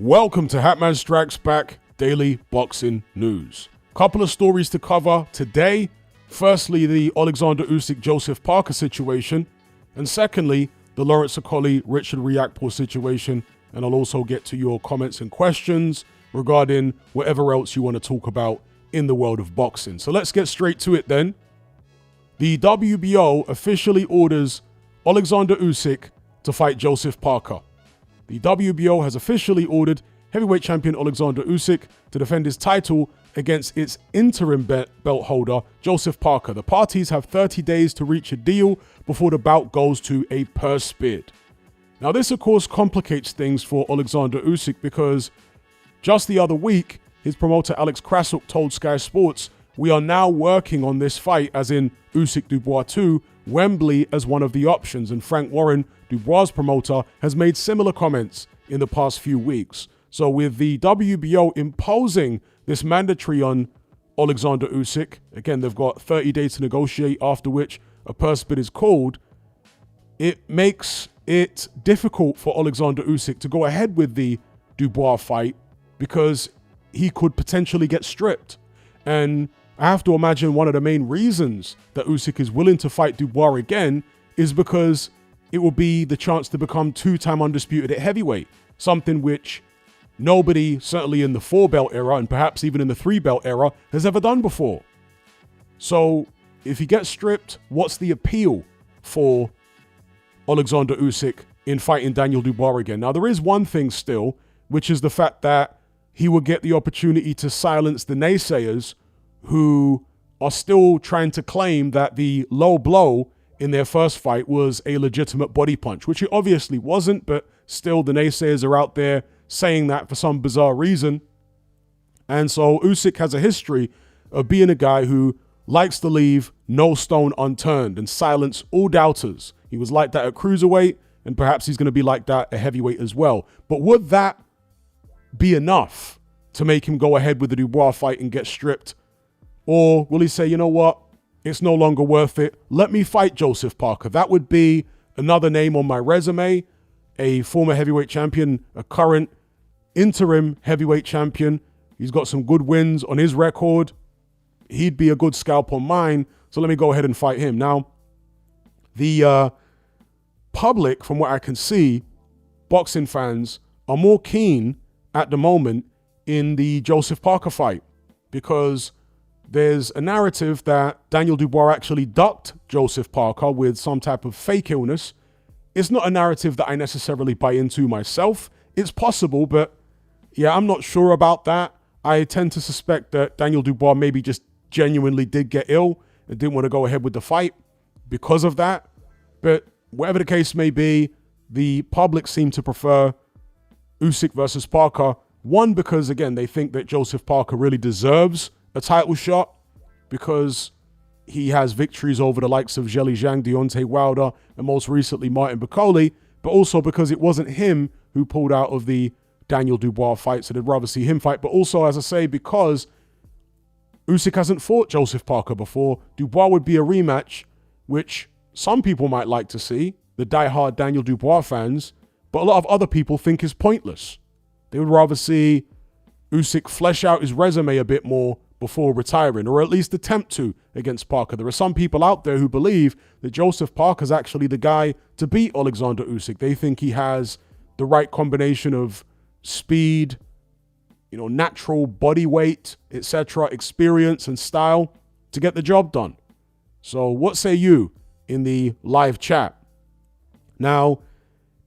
Welcome to Hatman Strikes Back Daily Boxing News. Couple of stories to cover today. Firstly, the Alexander Usyk-Joseph Parker situation. And secondly, the Lawrence Okolie-Richard Riakporhe situation. And I'll also get to your comments and questions regarding whatever else you want to talk about in the world of boxing. So let's get straight to it then. The WBO officially orders Alexander Usyk to fight Joseph Parker. The WBO has officially ordered heavyweight champion Alexander Usyk to defend his title against its interim belt holder, Joseph Parker. The parties have 30 days to reach a deal before the bout goes to a purse bid. Now, this, of course, complicates things for Alexander Usyk because just the other week, his promoter Alex Krasuk told Sky Sports, "We are now working on this fight," as in Usyk Dubois 2, Wembley as one of the options. And Frank Warren, Dubois' promoter, has made similar comments in the past few weeks. So with the WBO imposing this mandatory on Alexander Usyk, again, they've got 30 days to negotiate, after which a purse bid is called. It makes it difficult for Alexander Usyk to go ahead with the Dubois fight because he could potentially get stripped. And I have to imagine one of the main reasons that Usyk is willing to fight Dubois again is because it will be the chance to become two-time undisputed at heavyweight, something which nobody, certainly in the 4-belt era and perhaps even in the 3-belt era, has ever done before. So if he gets stripped, what's the appeal for Alexander Usyk in fighting Daniel Dubois again? Now, there is one thing still, which is the fact that he will get the opportunity to silence the naysayers who are still trying to claim that the low blow in their first fight was a legitimate body punch, which it obviously wasn't, but still the naysayers are out there saying that for some bizarre reason. And so Usyk has a history of being a guy who likes to leave no stone unturned and silence all doubters. He was like that at cruiserweight, and perhaps he's going to be like that at heavyweight as well. But would that be enough to make him go ahead with the Dubois fight and get stripped? Or will he say, you know what, it's no longer worth it, let me fight Joseph Parker? That would be another name on my resume, a former heavyweight champion, a current interim heavyweight champion. He's got some good wins on his record. He'd be a good scalp on mine, so let me go ahead and fight him. Now, the public, from what I can see, boxing fans are more keen at the moment in the Joseph Parker fight because there's a narrative that Daniel Dubois actually ducked Joseph Parker with some type of fake illness. It's not a narrative that I necessarily buy into myself. It's possible, but yeah, I'm not sure about that. I tend to suspect that Daniel Dubois maybe just genuinely did get ill and didn't want to go ahead with the fight because of that. But whatever the case may be, the public seem to prefer Usyk versus Parker. One, because again, they think that Joseph Parker really deserves a title shot because he has victories over the likes of Zhilei Zhang, Deontay Wilder, and most recently Martin Okolie, but also because it wasn't him who pulled out of the Daniel Dubois fight, so they'd rather see him fight. But also, as I say, because Usyk hasn't fought Joseph Parker before, Dubois would be a rematch, which some people might like to see, the diehard Daniel Dubois fans, but a lot of other people think is pointless. They would rather see Usyk flesh out his resume a bit more before retiring, or at least attempt to against Parker. There are some people out there who believe that Joseph Parker is actually the guy to beat Alexander Usyk. They think he has the right combination of speed, natural body weight, etc., experience and style to get the job done. So what say you in the live chat? Now,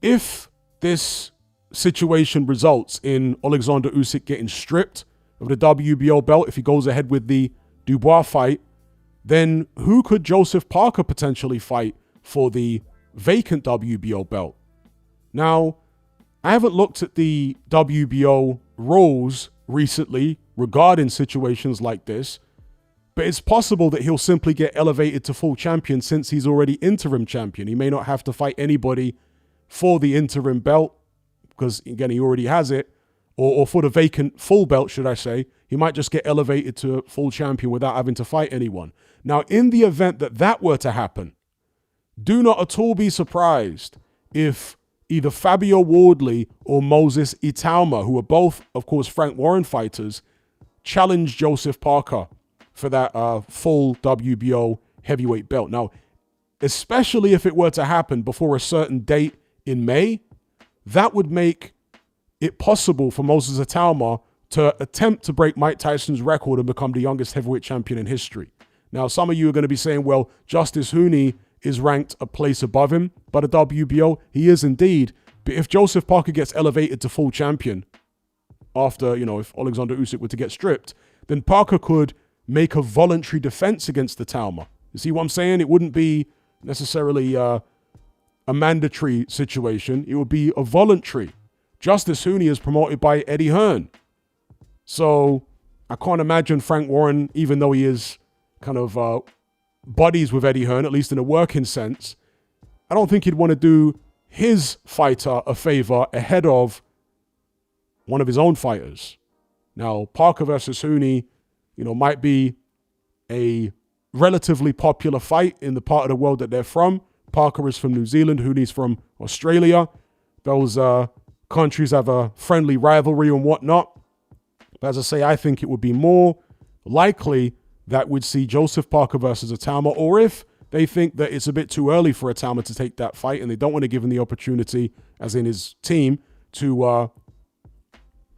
if this situation results in Alexander Usyk getting stripped of the WBO belt, if he goes ahead with the Dubois fight, then who could Joseph Parker potentially fight for the vacant WBO belt? Now, I haven't looked at the WBO rules recently regarding situations like this, but it's possible that he'll simply get elevated to full champion since he's already interim champion. He may not have to fight anybody for the interim belt because, again, he already has it, or for the vacant full belt, should I say. He might just get elevated to full champion without having to fight anyone. Now, in the event that that were to happen, do not at all be surprised if either Fabio Wardley or Moses Itauma, who are both, of course, Frank Warren fighters, challenge Joseph Parker for that full WBO heavyweight belt. Now, especially if it were to happen before a certain date in May, that would make it possible for Moses Itauma to attempt to break Mike Tyson's record and become the youngest heavyweight champion in history. Now, some of you are going to be saying, well, Justice Hooney is ranked a place above him by the WBO. He is indeed. But if Joseph Parker gets elevated to full champion after, if Alexander Usyk were to get stripped, then Parker could make a voluntary defense against Itauma. You see what I'm saying? It wouldn't be necessarily a mandatory situation. It would be a voluntary. Justice Hooney is promoted by Eddie Hearn. So I can't imagine Frank Warren, even though he is kind of buddies with Eddie Hearn, at least in a working sense, I don't think he'd want to do his fighter a favor ahead of one of his own fighters. Now, Parker versus Hooney, might be a relatively popular fight in the part of the world that they're from. Parker is from New Zealand, Hooney's from Australia. Those countries have a friendly rivalry and whatnot. But as I say, I think it would be more likely that we'd see Joseph Parker versus Itauma, or if they think that it's a bit too early for Itauma to take that fight and they don't want to give him the opportunity, as in his team, to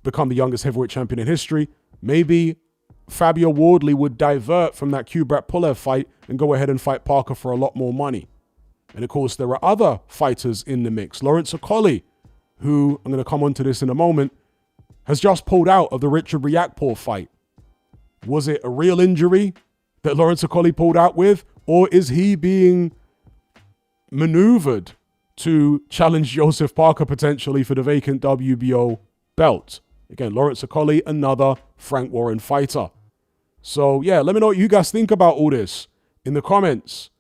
become the youngest heavyweight champion in history, maybe Fabio Wardley would divert from that Kubrat Pulev fight and go ahead and fight Parker for a lot more money. And of course, there are other fighters in the mix. Lawrence Okolie, who, I'm going to come on to this in a moment, has just pulled out of the Richard Riakporhe fight. Was it a real injury that Lawrence Okolie pulled out with? Or is he being maneuvered to challenge Joseph Parker potentially for the vacant WBO belt? Again, Lawrence Okolie, another Frank Warren fighter. So yeah, let me know what you guys think about all this in the comments.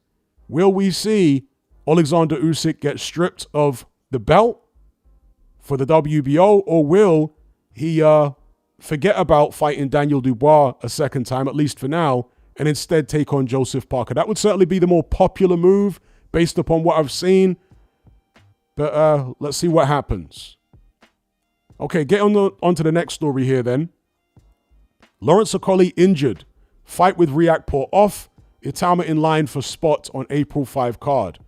Will we see Alexander Usyk get stripped of the belt for the WBO, or will he forget about fighting Daniel Dubois a second time, at least for now, and instead take on Joseph Parker? That would certainly be the more popular move based upon what I've seen. But let's see what happens. Okay, get on to the next story here then. Lawrence Okolie injured. Fight with Riakporhe off. Itauma in line for spot on April 5 card.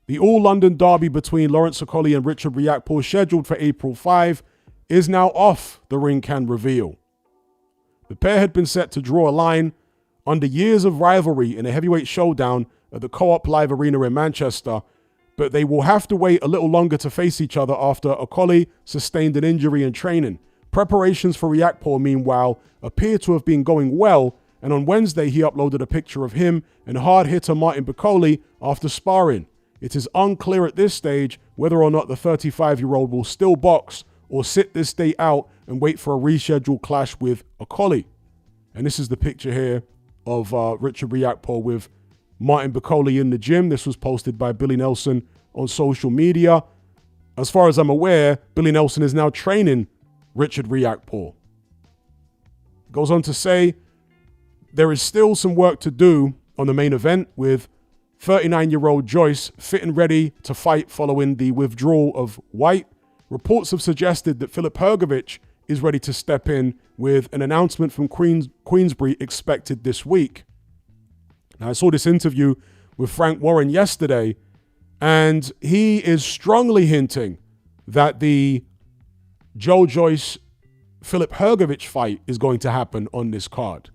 The All-London derby between Lawrence Okolie and Richard Riakporhe, scheduled for April 5, is now off, the ring can reveal. The pair had been set to draw a line under years of rivalry in a heavyweight showdown at the Co-op Live Arena in Manchester, but they will have to wait a little longer to face each other after Okolie sustained an injury in training. Preparations for Riakporhe, meanwhile, appear to have been going well, and on Wednesday he uploaded a picture of him and hard hitter Martin Bakole after sparring. It is unclear at this stage whether or not the 35-year-old will still box or sit this day out and wait for a rescheduled clash with Okolie. And this is the picture here of Richard Riakporhe with Martin Bakole in the gym. This was posted by Billy Nelson on social media. As far as I'm aware, Billy Nelson is now training Richard Riakporhe. Goes on to say, there is still some work to do on the main event, with 39-year-old Joyce fit and ready to fight following the withdrawal of White. Reports have suggested that Filip Hrgović is ready to step in, with an announcement from Queensbury expected this week. Now, I saw this interview with Frank Warren yesterday, and he is strongly hinting that the Joe Joyce-Filip Hrgović fight is going to happen on this card.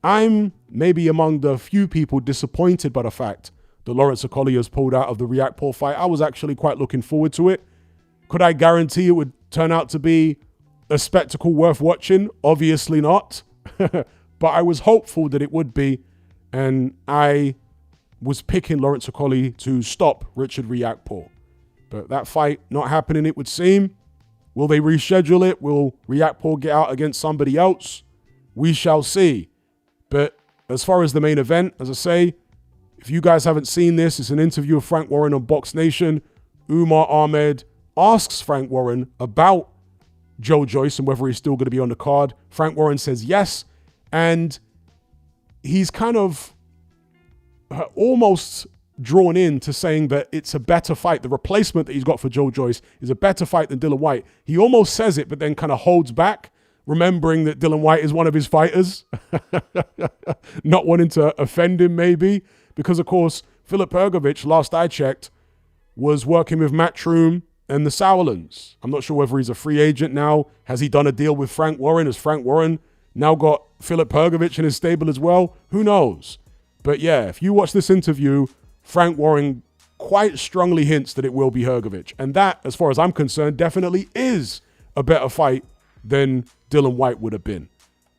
I'm maybe among the few people disappointed by the fact that Lawrence Okolie has pulled out of the Riakporhe fight. I was actually quite looking forward to it. Could I guarantee it would turn out to be a spectacle worth watching? Obviously not. But I was hopeful that it would be, and I was picking Lawrence Okolie to stop Richard Riakporhe. But that fight not happening, it would seem. Will they reschedule it? Will Riakporhe get out against somebody else? We shall see. But as far as the main event, as I say, if you guys haven't seen this, it's an interview of Frank Warren on Box Nation. Umar Ahmed asks Frank Warren about Joe Joyce and whether he's still going to be on the card. Frank Warren says yes. And he's kind of almost drawn into saying that it's a better fight. The replacement that he's got for Joe Joyce is a better fight than Dillian Whyte. He almost says it, but then kind of holds back, remembering that Dillian Whyte is one of his fighters. Not wanting to offend him, maybe. Because, of course, Filip Hrgović, last I checked, was working with Matchroom and the Sauerlands. I'm not sure whether he's a free agent now. Has he done a deal with Frank Warren? Has Frank Warren now got Filip Hrgović in his stable as well? Who knows? But yeah, if you watch this interview, Frank Warren quite strongly hints that it will be Hrgović. And that, as far as I'm concerned, definitely is a better fight than Dillian Whyte would have been.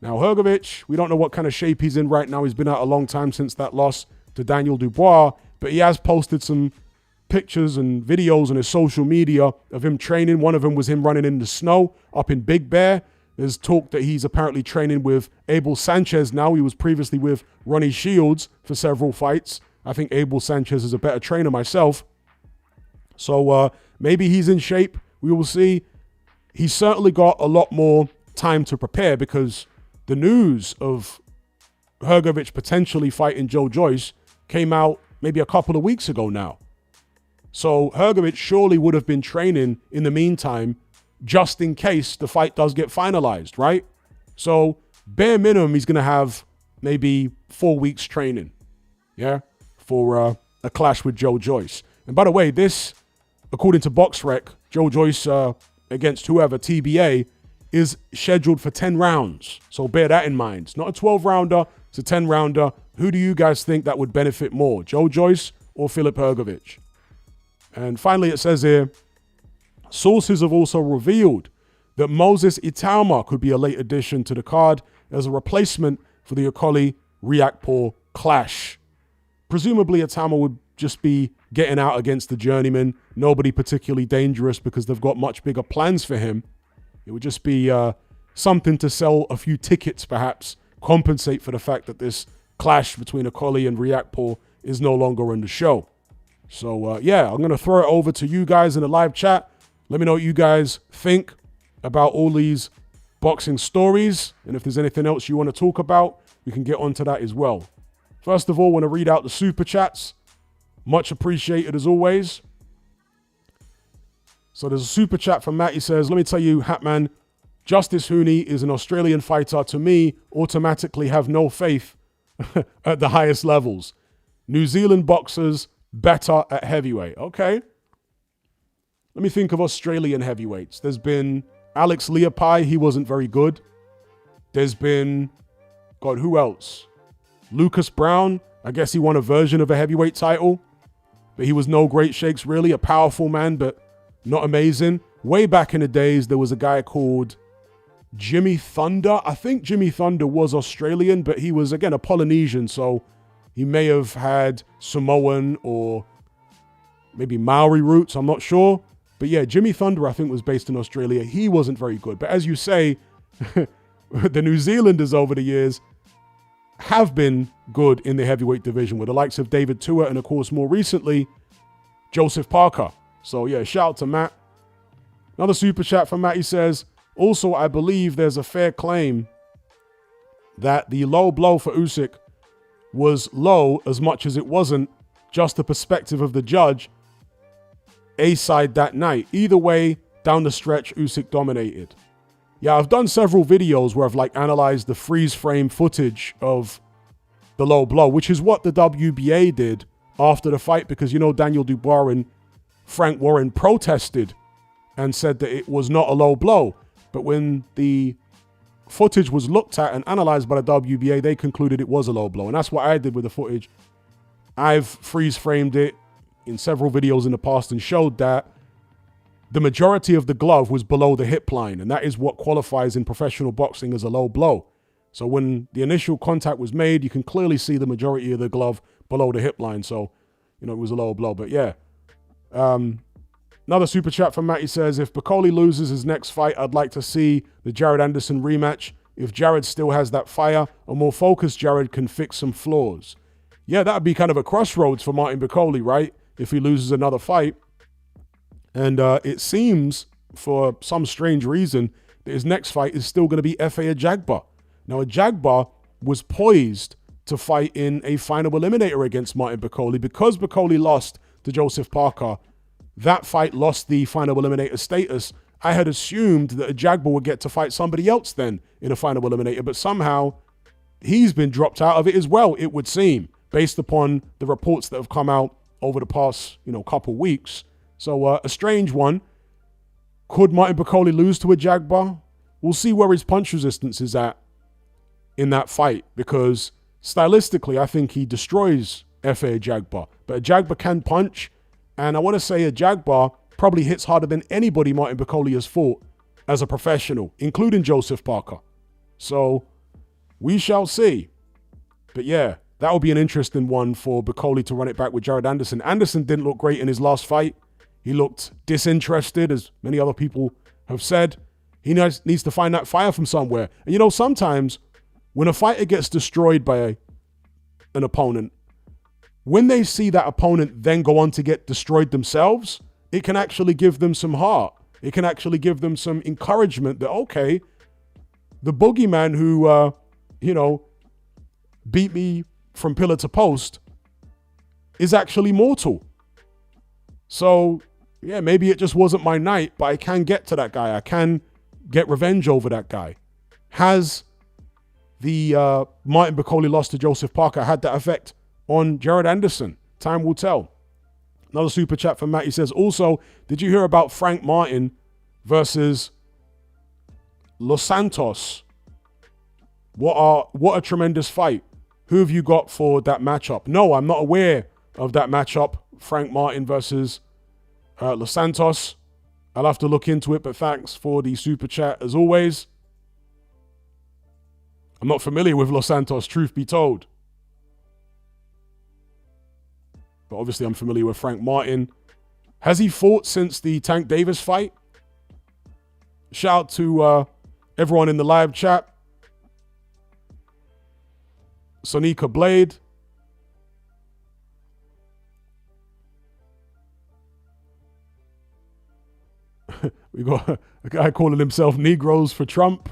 Now, Hrgović, we don't know what kind of shape he's in right now. He's been out a long time since that loss to Daniel Dubois, but he has posted some pictures and videos on his social media of him training. One of them was him running in the snow up in Big Bear. There's talk that he's apparently training with Abel Sanchez now. He was previously with Ronnie Shields for several fights. I think Abel Sanchez is a better trainer myself. So maybe he's in shape. We will see. He's certainly got a lot more time to prepare because the news of Hrgović potentially fighting Joe Joyce came out maybe a couple of weeks ago now. So Hrgović surely would have been training in the meantime just in case the fight does get finalized, right? So bare minimum, he's going to have maybe 4 weeks training, yeah, for a clash with Joe Joyce. And by the way, this, according to BoxRec, Joe Joyce against whoever, TBA, is scheduled for 10 rounds. So bear that in mind. It's not a 12-rounder, it's a 10-rounder. Who do you guys think that would benefit more, Joe Joyce or Filip Hrgović? And finally, it says here, sources have also revealed that Moses Itauma could be a late addition to the card as a replacement for the Okolie Riakporhe clash. Presumably, Itauma would just be getting out against the journeyman. Nobody particularly dangerous because they've got much bigger plans for him. It would just be something to sell a few tickets, perhaps, compensate for the fact that this clash between Okolie and Riakporhe is no longer in the show. So, yeah, I'm going to throw it over to you guys in the live chat. Let me know what you guys think about all these boxing stories. And if there's anything else you want to talk about, we can get onto that as well. First of all, I want to read out the super chats. Much appreciated as always. So there's a super chat from Matt. He says, let me tell you, Hatman, Justice Hooney is an Australian fighter. To me, automatically have no faith at the highest levels. New Zealand boxers better at heavyweight. Okay. Let me think of Australian heavyweights. There's been Alex Leapai. He wasn't very good. There's been, God, who else? Lucas Brown. I guess he won a version of a heavyweight title, but he was no great shakes, really. A powerful man, but not amazing. Way back in the days, there was a guy called Jimmy Thunder. I think Jimmy Thunder was Australian, but he was, again, a Polynesian, so he may have had Samoan or maybe Maori roots. I'm not sure. But yeah, Jimmy Thunder, I think, was based in Australia. He wasn't very good. But as you say, the New Zealanders over the years have been good in the heavyweight division with the likes of David Tua and, of course, more recently, Joseph Parker. So yeah, shout out to Matt. Another super chat from Matt. He says, also, I believe there's a fair claim that the low blow for Usyk was low as much as it wasn't just the perspective of the judge A-side that night. Either way, down the stretch, Usyk dominated. Yeah, I've done several videos where I've analyzed the freeze frame footage of the low blow, which is what the WBA did after the fight because, Daniel Dubois and Frank Warren protested and said that it was not a low blow. But when the footage was looked at and analyzed by the WBA, they concluded it was a low blow. And that's what I did with the footage. I've freeze framed it in several videos in the past and showed that the majority of the glove was below the hip line. And that is what qualifies in professional boxing as a low blow. So when the initial contact was made, you can clearly see the majority of the glove below the hip line. So, it was a low blow. But yeah. Another super chat from Matty says, if Okolie loses his next fight, I'd like to see the Jared Anderson rematch. If Jared still has that fire, a more focused Jared can fix some flaws. Yeah, that would be kind of a crossroads for Martin Okolie, right? If he loses another fight. And it seems, for some strange reason, that his next fight is still going to be Efe Ajagba. Now, Ajagba was poised to fight in a final eliminator against Martin Okolie. Because Okolie lost to Joseph Parker, that fight lost the final eliminator status. I had assumed that Ajagba would get to fight somebody else then in a final eliminator, but somehow he's been dropped out of it as well, it would seem, based upon the reports that have come out over the past, couple weeks. So a strange one. Could Martin Okolie lose to Ajagba? We'll see where his punch resistance is at in that fight, because stylistically, I think he destroys Efe Ajagba. But Ajagba can punch, and I want to say Ajagba probably hits harder than anybody Martin Okolie has fought as a professional, including Joseph Parker. So we shall see. But yeah, that will be an interesting one for Okolie to run it back with Jared Anderson. Anderson didn't look great in his last fight. He looked disinterested, as many other people have said. He needs to find that fire from somewhere. And sometimes when a fighter gets destroyed by an opponent, when they see that opponent then go on to get destroyed themselves, it can actually give them some heart. It can actually give them some encouragement that, okay, the boogeyman who, beat me from pillar to post is actually mortal. So, yeah, maybe it just wasn't my night, but I can get to that guy. I can get revenge over that guy. Has the Martin Okolie loss to Joseph Parker had that effect on Jared Anderson? Time will tell. Another super chat from Matt. He says, also, did you hear about Frank Martin versus Los Santos? What a tremendous fight. Who have you got for that matchup? No, I'm not aware of that matchup. Frank Martin versus Los Santos. I'll have to look into it, but thanks for the super chat as always. I'm not familiar with Los Santos, truth be told. But obviously I'm familiar with Frank Martin. Has he fought since the Tank Davis fight? Shout out to everyone in the live chat. Sonika Blade. We got a guy calling himself Negroes for Trump.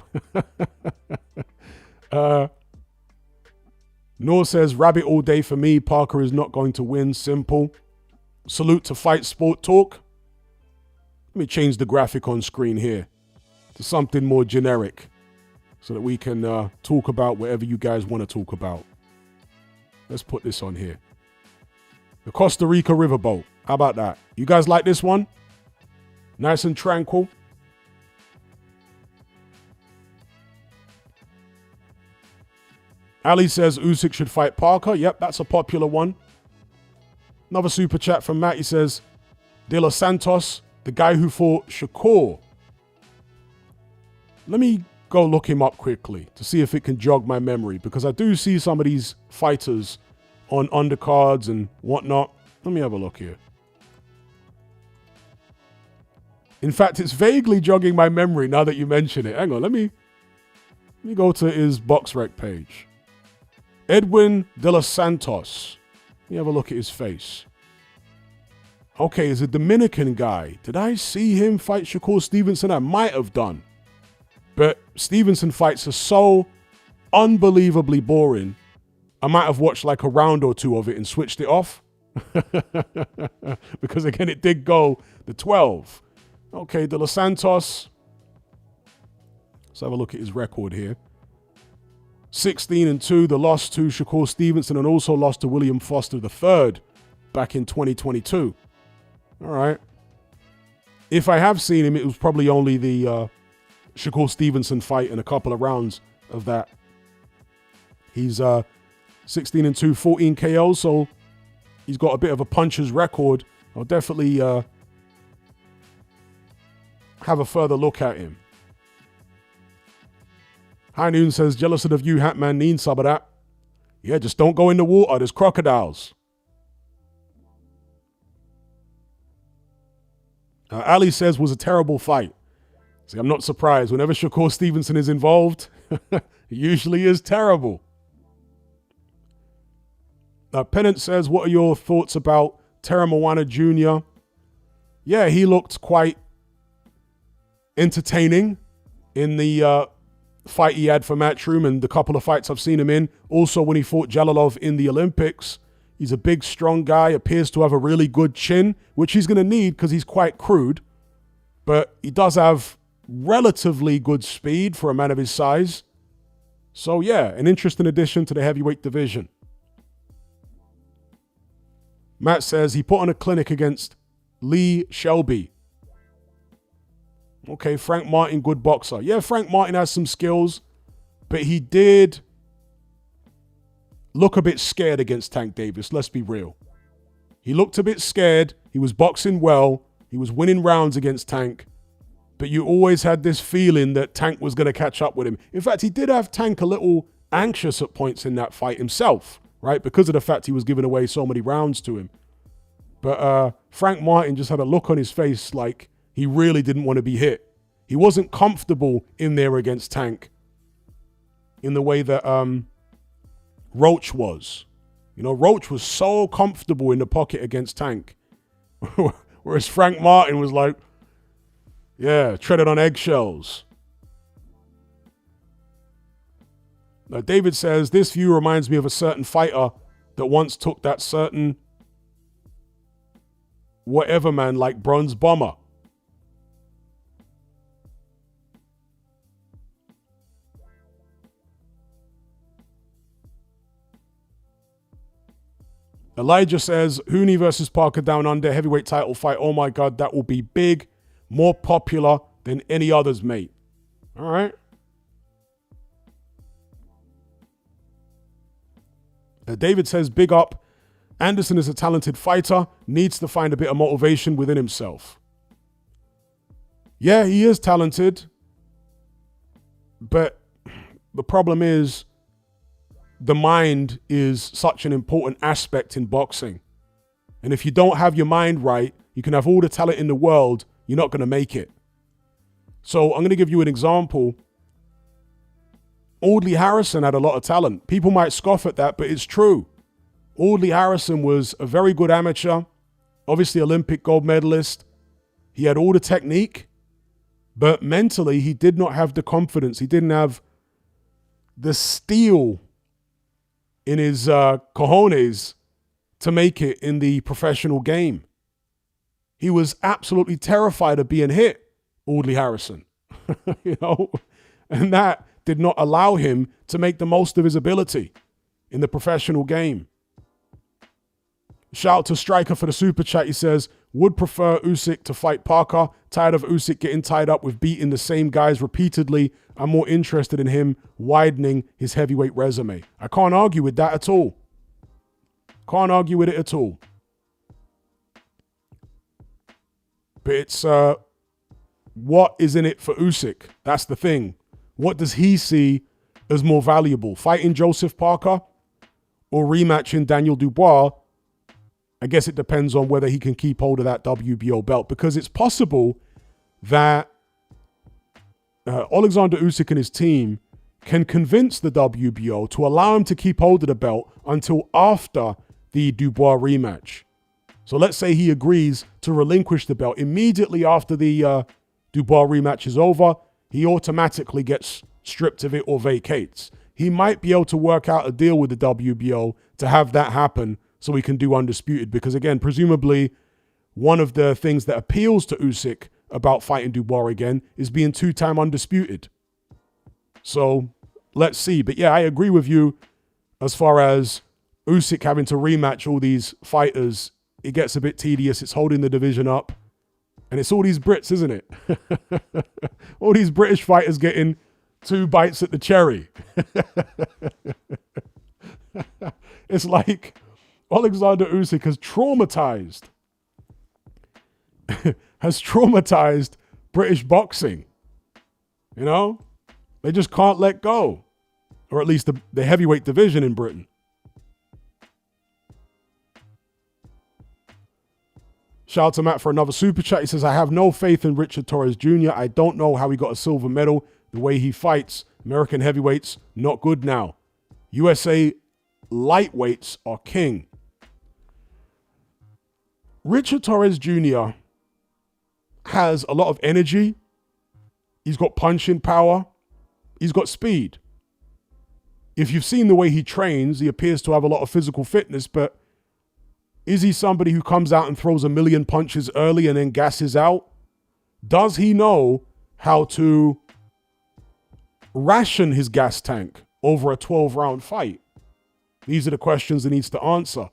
Noor says, rabbit all day for me. Parker is not going to win. Simple. Salute to Fight Sport Talk. Let me change the graphic on screen here to something more generic so that we can talk about whatever you guys want to talk about. Let's put this on here. The Costa Rica Riverboat. How about that? You guys like this one? Nice and tranquil. Ali says Usyk should fight Parker. Yep, that's a popular one. Another super chat from Matt. He says, De Los Santos, the guy who fought Shakur. Let me go look him up quickly to see if it can jog my memory, because I do see some of these fighters on undercards and whatnot. Let me have a look here. In fact, it's vaguely jogging my memory now that you mention it. Hang on, let me go to his BoxRec page. Edwin De Los Santos. Let me have a look at his face. Okay, he's a Dominican guy. Did I see him fight Shakur Stevenson? I might have done. But Stevenson fights are so unbelievably boring. I might have watched like a round or two of it and switched it off. Because again, it did go the 12. Okay, De Los Santos. Let's have a look at his record here. 16-2, the loss to Shakur Stevenson and also lost to William Foster III back in 2022. All right. If I have seen him, it was probably only the Shakur Stevenson fight and a couple of rounds of that. He's 16-2, 14 KOs, so he's got a bit of a puncher's record. I'll definitely have a further look at him. High Noon says, jealous of the view, Hatman, need some of that. Yeah, just don't go in the water. There's crocodiles. Ali says, was a terrible fight. See, I'm not surprised. Whenever Shakur Stevenson is involved, it usually is terrible. Pennant says, what are your thoughts about Terra Moana Jr.? Yeah, he looked quite entertaining in the fight he had for Matchroom and the couple of fights I've seen him in. Also, when he fought Jalilov in the Olympics, he's a big, strong guy, appears to have a really good chin, which he's going to need because he's quite crude. But he does have relatively good speed for a man of his size. So yeah, an interesting addition to the heavyweight division. Matt says he put on a clinic against Lee Shelby. Okay, Frank Martin, good boxer. Yeah, Frank Martin has some skills, but he did look a bit scared against Tank Davis, let's be real. He looked a bit scared. He was boxing well. He was winning rounds against Tank. But you always had this feeling that Tank was going to catch up with him. In fact, he did have Tank a little anxious at points in that fight himself, right? Because of the fact he was giving away so many rounds to him. But Frank Martin just had a look on his face like he really didn't want to be hit. He wasn't comfortable in there against Tank in the way that Roach was. You know, Roach was so comfortable in the pocket against Tank. Whereas Frank Martin was like, yeah, treaded on eggshells. Now, David says, this view reminds me of a certain fighter that once took that certain whatever man like Bronze Bomber. Elijah says, Hooney versus Parker down under, heavyweight title fight. Oh my God, that will be big, more popular than any others, mate. All right. David says, big up. Anderson is a talented fighter, needs to find a bit of motivation within himself. Yeah, he is talented. But the problem is, the mind is such an important aspect in boxing. And if you don't have your mind right, you can have all the talent in the world, you're not going to make it. So I'm going to give you an example. Audley Harrison had a lot of talent. People might scoff at that, but it's true. Audley Harrison was a very good amateur, obviously Olympic gold medalist. He had all the technique, but mentally he did not have the confidence. He didn't have the steel in his cojones to make it in the professional game. He was absolutely terrified of being hit, Audley Harrison. You know, and that did not allow him to make the most of his ability in the professional game. Shout out to Striker for the super chat. He says, would prefer Usyk to fight Parker. Tired of Usyk getting tied up with beating the same guys repeatedly. I'm more interested in him widening his heavyweight resume. I can't argue with that at all. Can't argue with it at all. But it's what is in it for Usyk? That's the thing. What does he see as more valuable? Fighting Joseph Parker or rematching Daniel Dubois? I guess it depends on whether he can keep hold of that WBO belt, because it's possible that Alexander Usyk and his team can convince the WBO to allow him to keep hold of the belt until after the Dubois rematch. So let's say he agrees to relinquish the belt immediately after the Dubois rematch is over. He automatically gets stripped of it or vacates. He might be able to work out a deal with the WBO to have that happen so he can do undisputed. Because again, presumably one of the things that appeals to Usyk about fighting Dubois again is being two-time undisputed. So let's see. But yeah, I agree with you as far as Usyk having to rematch all these fighters. It gets a bit tedious. It's holding the division up. And it's all these Brits, isn't it? All these British fighters getting 2 bites at the cherry. It's like Alexander Usyk has traumatized British boxing. You know? They just can't let go. Or at least the heavyweight division in Britain. Shout out to Matt for another super chat. He says, I have no faith in Richard Torres Jr. I don't know how he got a silver medal. The way he fights, American heavyweights, not good now. USA lightweights are king. Richard Torres Jr. has a lot of energy. He's got punching power. He's got speed. If you've seen the way he trains, he appears to have a lot of physical fitness, but is he somebody who comes out and throws a million punches early and then gasses out? Does he know how to ration his gas tank over a 12-round fight? These are the questions he needs to answer.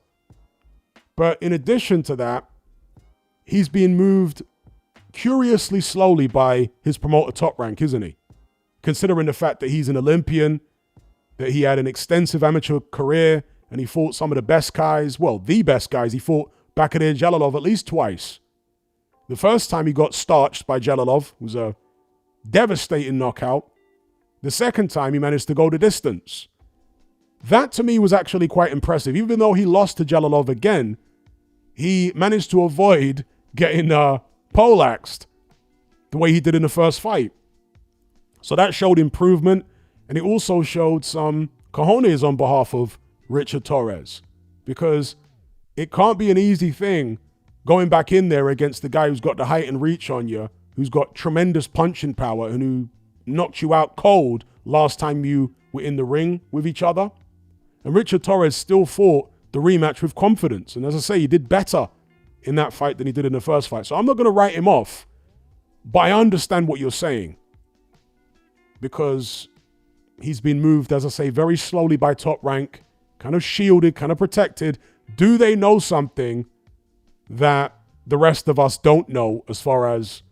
But in addition to that, he's being moved curiously slowly by his promoter Top Rank, isn't he? Considering the fact that he's an Olympian, that he had an extensive amateur career, and he fought some of the best guys, well, the best guys. He fought Bakhadir Jalolov at least twice. The first time he got starched by Jalolov was a devastating knockout. The second time he managed to go the distance. That to me was actually quite impressive. Even though he lost to Jalolov again, he managed to avoid getting poleaxed the way he did in the first fight. So that showed improvement, and it also showed some cojones on behalf of Richard Torres, because it can't be an easy thing going back in there against the guy who's got the height and reach on you, who's got tremendous punching power, and who knocked you out cold last time you were in the ring with each other. And Richard Torres still fought the rematch with confidence. And as I say, he did better in that fight than he did in the first fight. So I'm not going to write him off, but I understand what you're saying, because he's been moved, as I say, very slowly by Top Rank, kind of shielded, kind of protected. Do they know something that the rest of us don't know as far as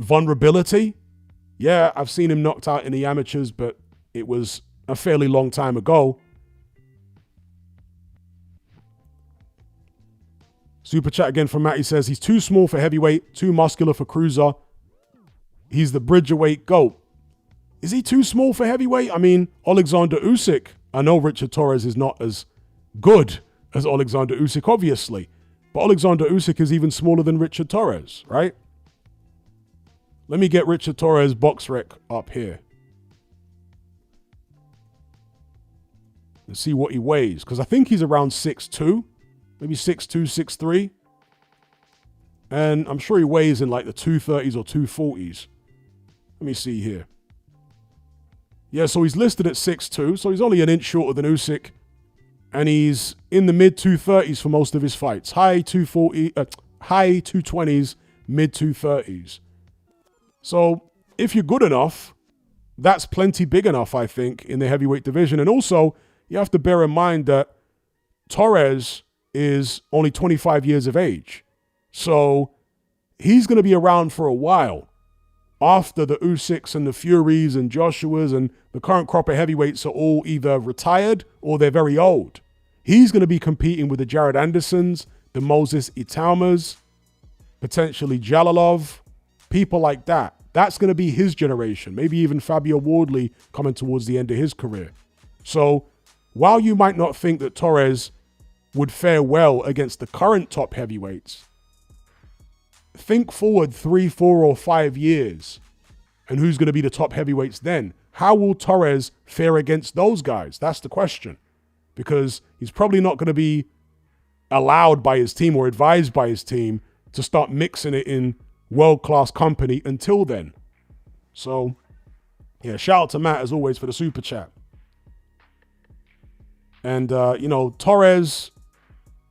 vulnerability? Yeah, I've seen him knocked out in the amateurs, but it was a fairly long time ago. Super chat again from Matt. He says, he's too small for heavyweight, too muscular for cruiser. He's the bridgerweight GOAT. Is he too small for heavyweight? I mean, Alexander Usyk. I know Richard Torres is not as good as Alexander Usyk, obviously. But Alexander Usyk is even smaller than Richard Torres, right? Let me get Richard Torres' box rec up here. Let's see what he weighs, because I think he's around 6'2", maybe 6'2", 6'3". And I'm sure he weighs in like the 230s or 240s. Let me see here. Yeah, so he's listed at 6'2", so he's only an inch shorter than Usyk. And he's in the mid-230s for most of his fights. High 220s, mid-230s. So if you're good enough, that's plenty big enough, I think, in the heavyweight division. And also, you have to bear in mind that Torres is only 25 years of age. So he's going to be around for a while after the Usyks and the Furies and Joshuas and the current crop of heavyweights are all either retired or they're very old. He's going to be competing with the Jared Andersons, the Moses Itaumas, potentially Jalolov, people like that. That's going to be his generation, maybe even Fabio Wardley coming towards the end of his career. So while you might not think that Torres would fare well against the current top heavyweights, think forward 3, 4, or 5 years, and who's going to be the top heavyweights then? How will Torres fare against those guys? That's the question. Because he's probably not going to be allowed by his team or advised by his team to start mixing it in world-class company until then. So, yeah, shout out to Matt, as always, for the super chat. And, Torres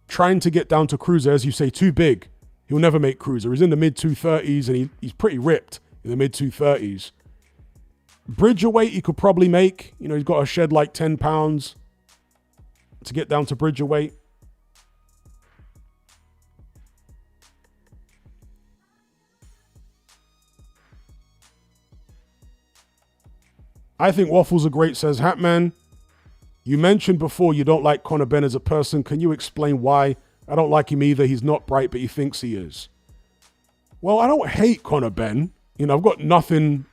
trying to get down to cruiser, as you say, too big. He'll never make cruiser. He's in the mid-230s, and he's pretty ripped in the mid-230s. Bridgerweight, he could probably make. He's got to shed like 10 pounds to get down to bridgerweight. I think waffles are great, says Hatman. You mentioned before you don't like Conor Benn as a person. Can you explain why? I don't like him either. He's not bright, but he thinks he is. Well, I don't hate Conor Benn. I've got nothing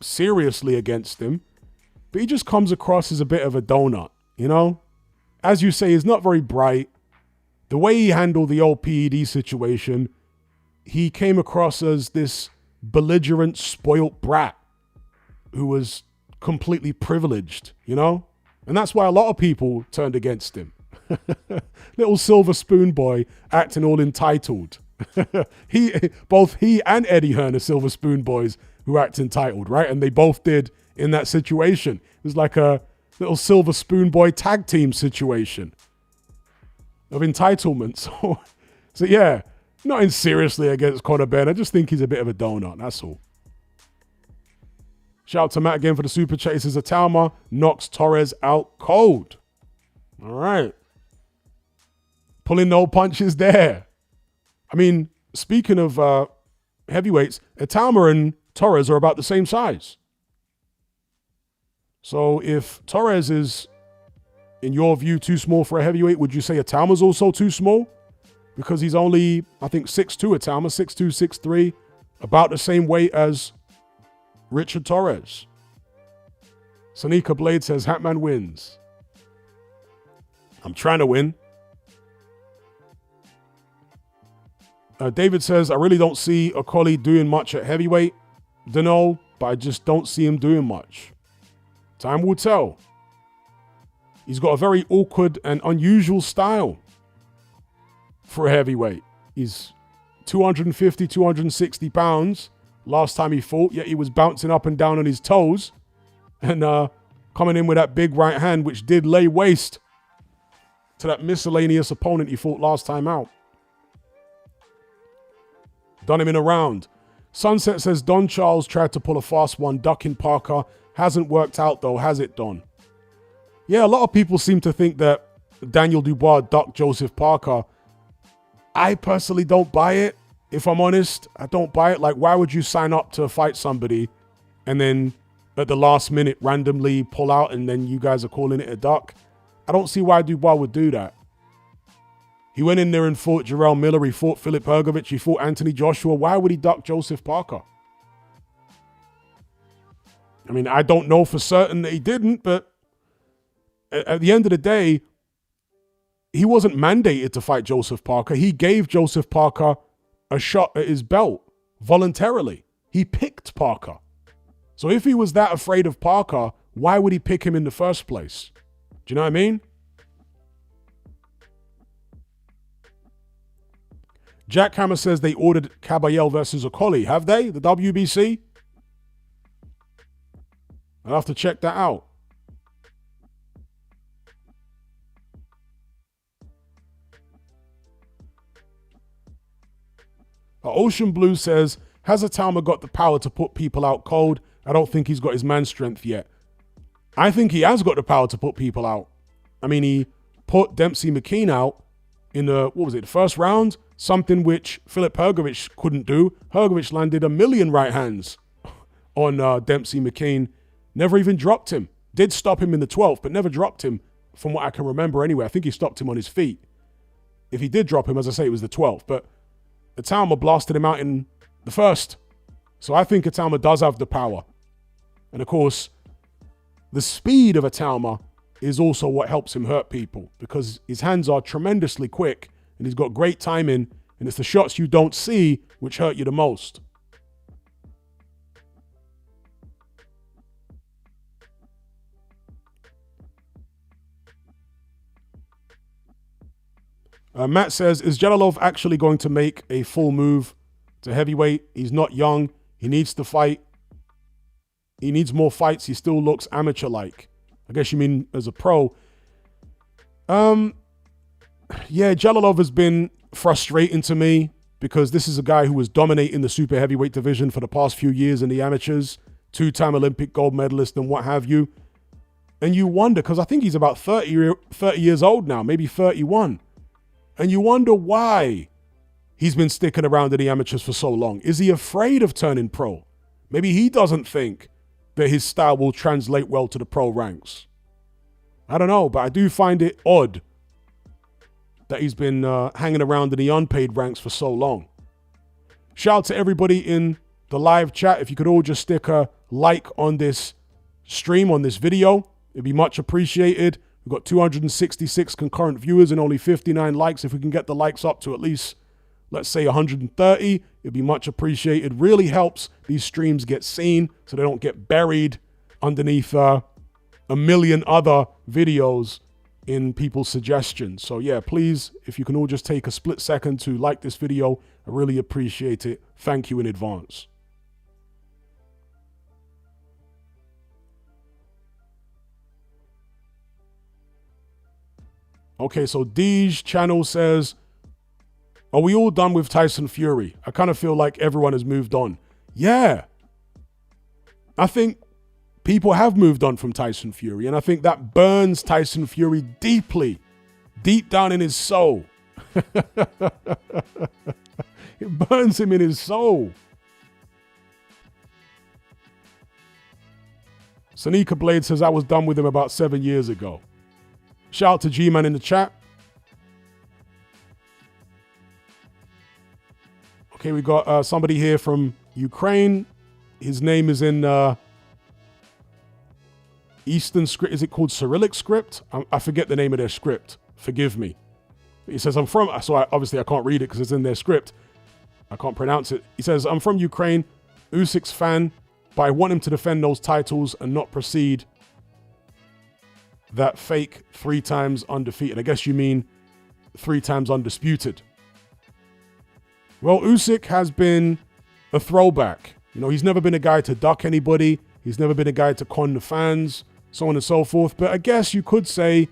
seriously against him. But he just comes across as a bit of a donut, As you say, he's not very bright. The way he handled the old PED situation, he came across as this belligerent, spoilt brat who was completely privileged, And that's why a lot of people turned against him. Little silver spoon boy acting all entitled. Both he and Eddie Hearn are silver spoon boys who act entitled, right? And they both did in that situation. It was like a little silver spoon boy tag team situation of entitlement. So yeah, nothing seriously against Conor Benn. I just think he's a bit of a donut, that's all. Shout out to Matt again for the super chat. He says Atalma knocks Torres out cold. All right. Pulling no punches there. I mean, speaking of heavyweights, Atalma and Torres are about the same size. So if Torres is, in your view, too small for a heavyweight, would you say Atalma's also too small? Because he's only, I think, 6'2", Atalma, 6'2", 6'3", about the same weight as Richard Torres. Sonika Blade says, Hatman wins. I'm trying to win. David says, I really don't see Okolie doing much at heavyweight. Dunno, but I just don't see him doing much. Time will tell. He's got a very awkward and unusual style for a heavyweight. He's 250, 260 pounds last time he fought, yet he was bouncing up and down on his toes and coming in with that big right hand, which did lay waste to that miscellaneous opponent he fought last time out. Done him in a round. Sunset says Don Charles tried to pull a fast one, ducking Parker. Hasn't worked out though, has it, Don? Yeah, a lot of people seem to think that Daniel Dubois ducked Joseph Parker. I personally don't buy it, if I'm honest. I don't buy it. Like, why would you sign up to fight somebody and then at the last minute randomly pull out and then you guys are calling it a duck? I don't see why Dubois would do that. He went in there and fought Jarrell Miller. He fought Filip Hrgovic. He fought Anthony Joshua. Why would he duck Joseph Parker? I mean, I don't know for certain that he didn't, but at the end of the day, he wasn't mandated to fight Joseph Parker. He gave Joseph Parker a shot at his belt voluntarily. He picked Parker. So if he was that afraid of Parker, why would he pick him in the first place? Do you know what I mean? Jack Hammer says they ordered Caballel versus Okolie. Have they? The WBC? I'll have to check that out. Ocean Blue says, has Atalma got the power to put people out cold? I don't think he's got his man strength yet. I think he has got the power to put people out. I mean, he put Dempsey McKean out in the, the first round? Something which Filip Hrgovic couldn't do. Hrgovic landed 1 million right hands on Dempsey McKean. Never even dropped him. Did stop him in the 12th, but never dropped him from what I can remember anyway. I think he stopped him on his feet. If he did drop him, as I say, it was the 12th. But Atalma blasted him out in the first. So I think Atalma does have the power. And of course, the speed of Atalma is also what helps him hurt people because his hands are tremendously quick and he's got great timing, and it's the shots you don't see which hurt you the most. Matt says, is Jalolov actually going to make a full move to heavyweight? He's not young. He needs to fight. He needs more fights. He still looks amateur-like. I guess you mean as a pro. Yeah, Jalolov has been frustrating to me because this is a guy who was dominating the super heavyweight division for the past few years in the amateurs, 2-time Olympic gold medalist and what have you. And you wonder, because I think he's about 30 years old now, maybe 31. And you wonder why he's been sticking around in the amateurs for so long. Is he afraid of turning pro? Maybe he doesn't think that his style will translate well to the pro ranks. I don't know, but I do find it odd that he's been hanging around in the unpaid ranks for so long. Shout out to everybody in the live chat. If you could all just stick a like on this stream, on this video, it'd be much appreciated. We've got 266 concurrent viewers and only 59 likes. If we can get the likes up to at least, let's say 130, it'd be much appreciated. Really helps these streams get seen so they don't get buried underneath a million other videos in people's suggestions. So yeah, please, if you can all just take a split second to like this video, I really appreciate it. Thank you in advance. Okay, so Deej channel says, are we all done with Tyson Fury? I kind of feel like everyone has moved on. Yeah. I think people have moved on from Tyson Fury, and I think that burns Tyson Fury deeply, deep down in his soul. It burns him in his soul. Sanika Blade says, I was done with him about 7 years ago. Shout out to G-Man in the chat. Okay, we got somebody here from Ukraine. His name is in Eastern script. Is it called Cyrillic script? I forget the name of their script. Forgive me. He says, I'm from, so obviously I can't read it because it's in their script. I can't pronounce it. He says, I'm from Ukraine, Usyk's fan, but I want him to defend those titles and not proceed that fake 3 times undefeated. I guess you mean 3 times undisputed. Well, Usyk has been a throwback. You know, he's never been a guy to duck anybody. He's never been a guy to con the fans, so on and so forth. But I guess you could say,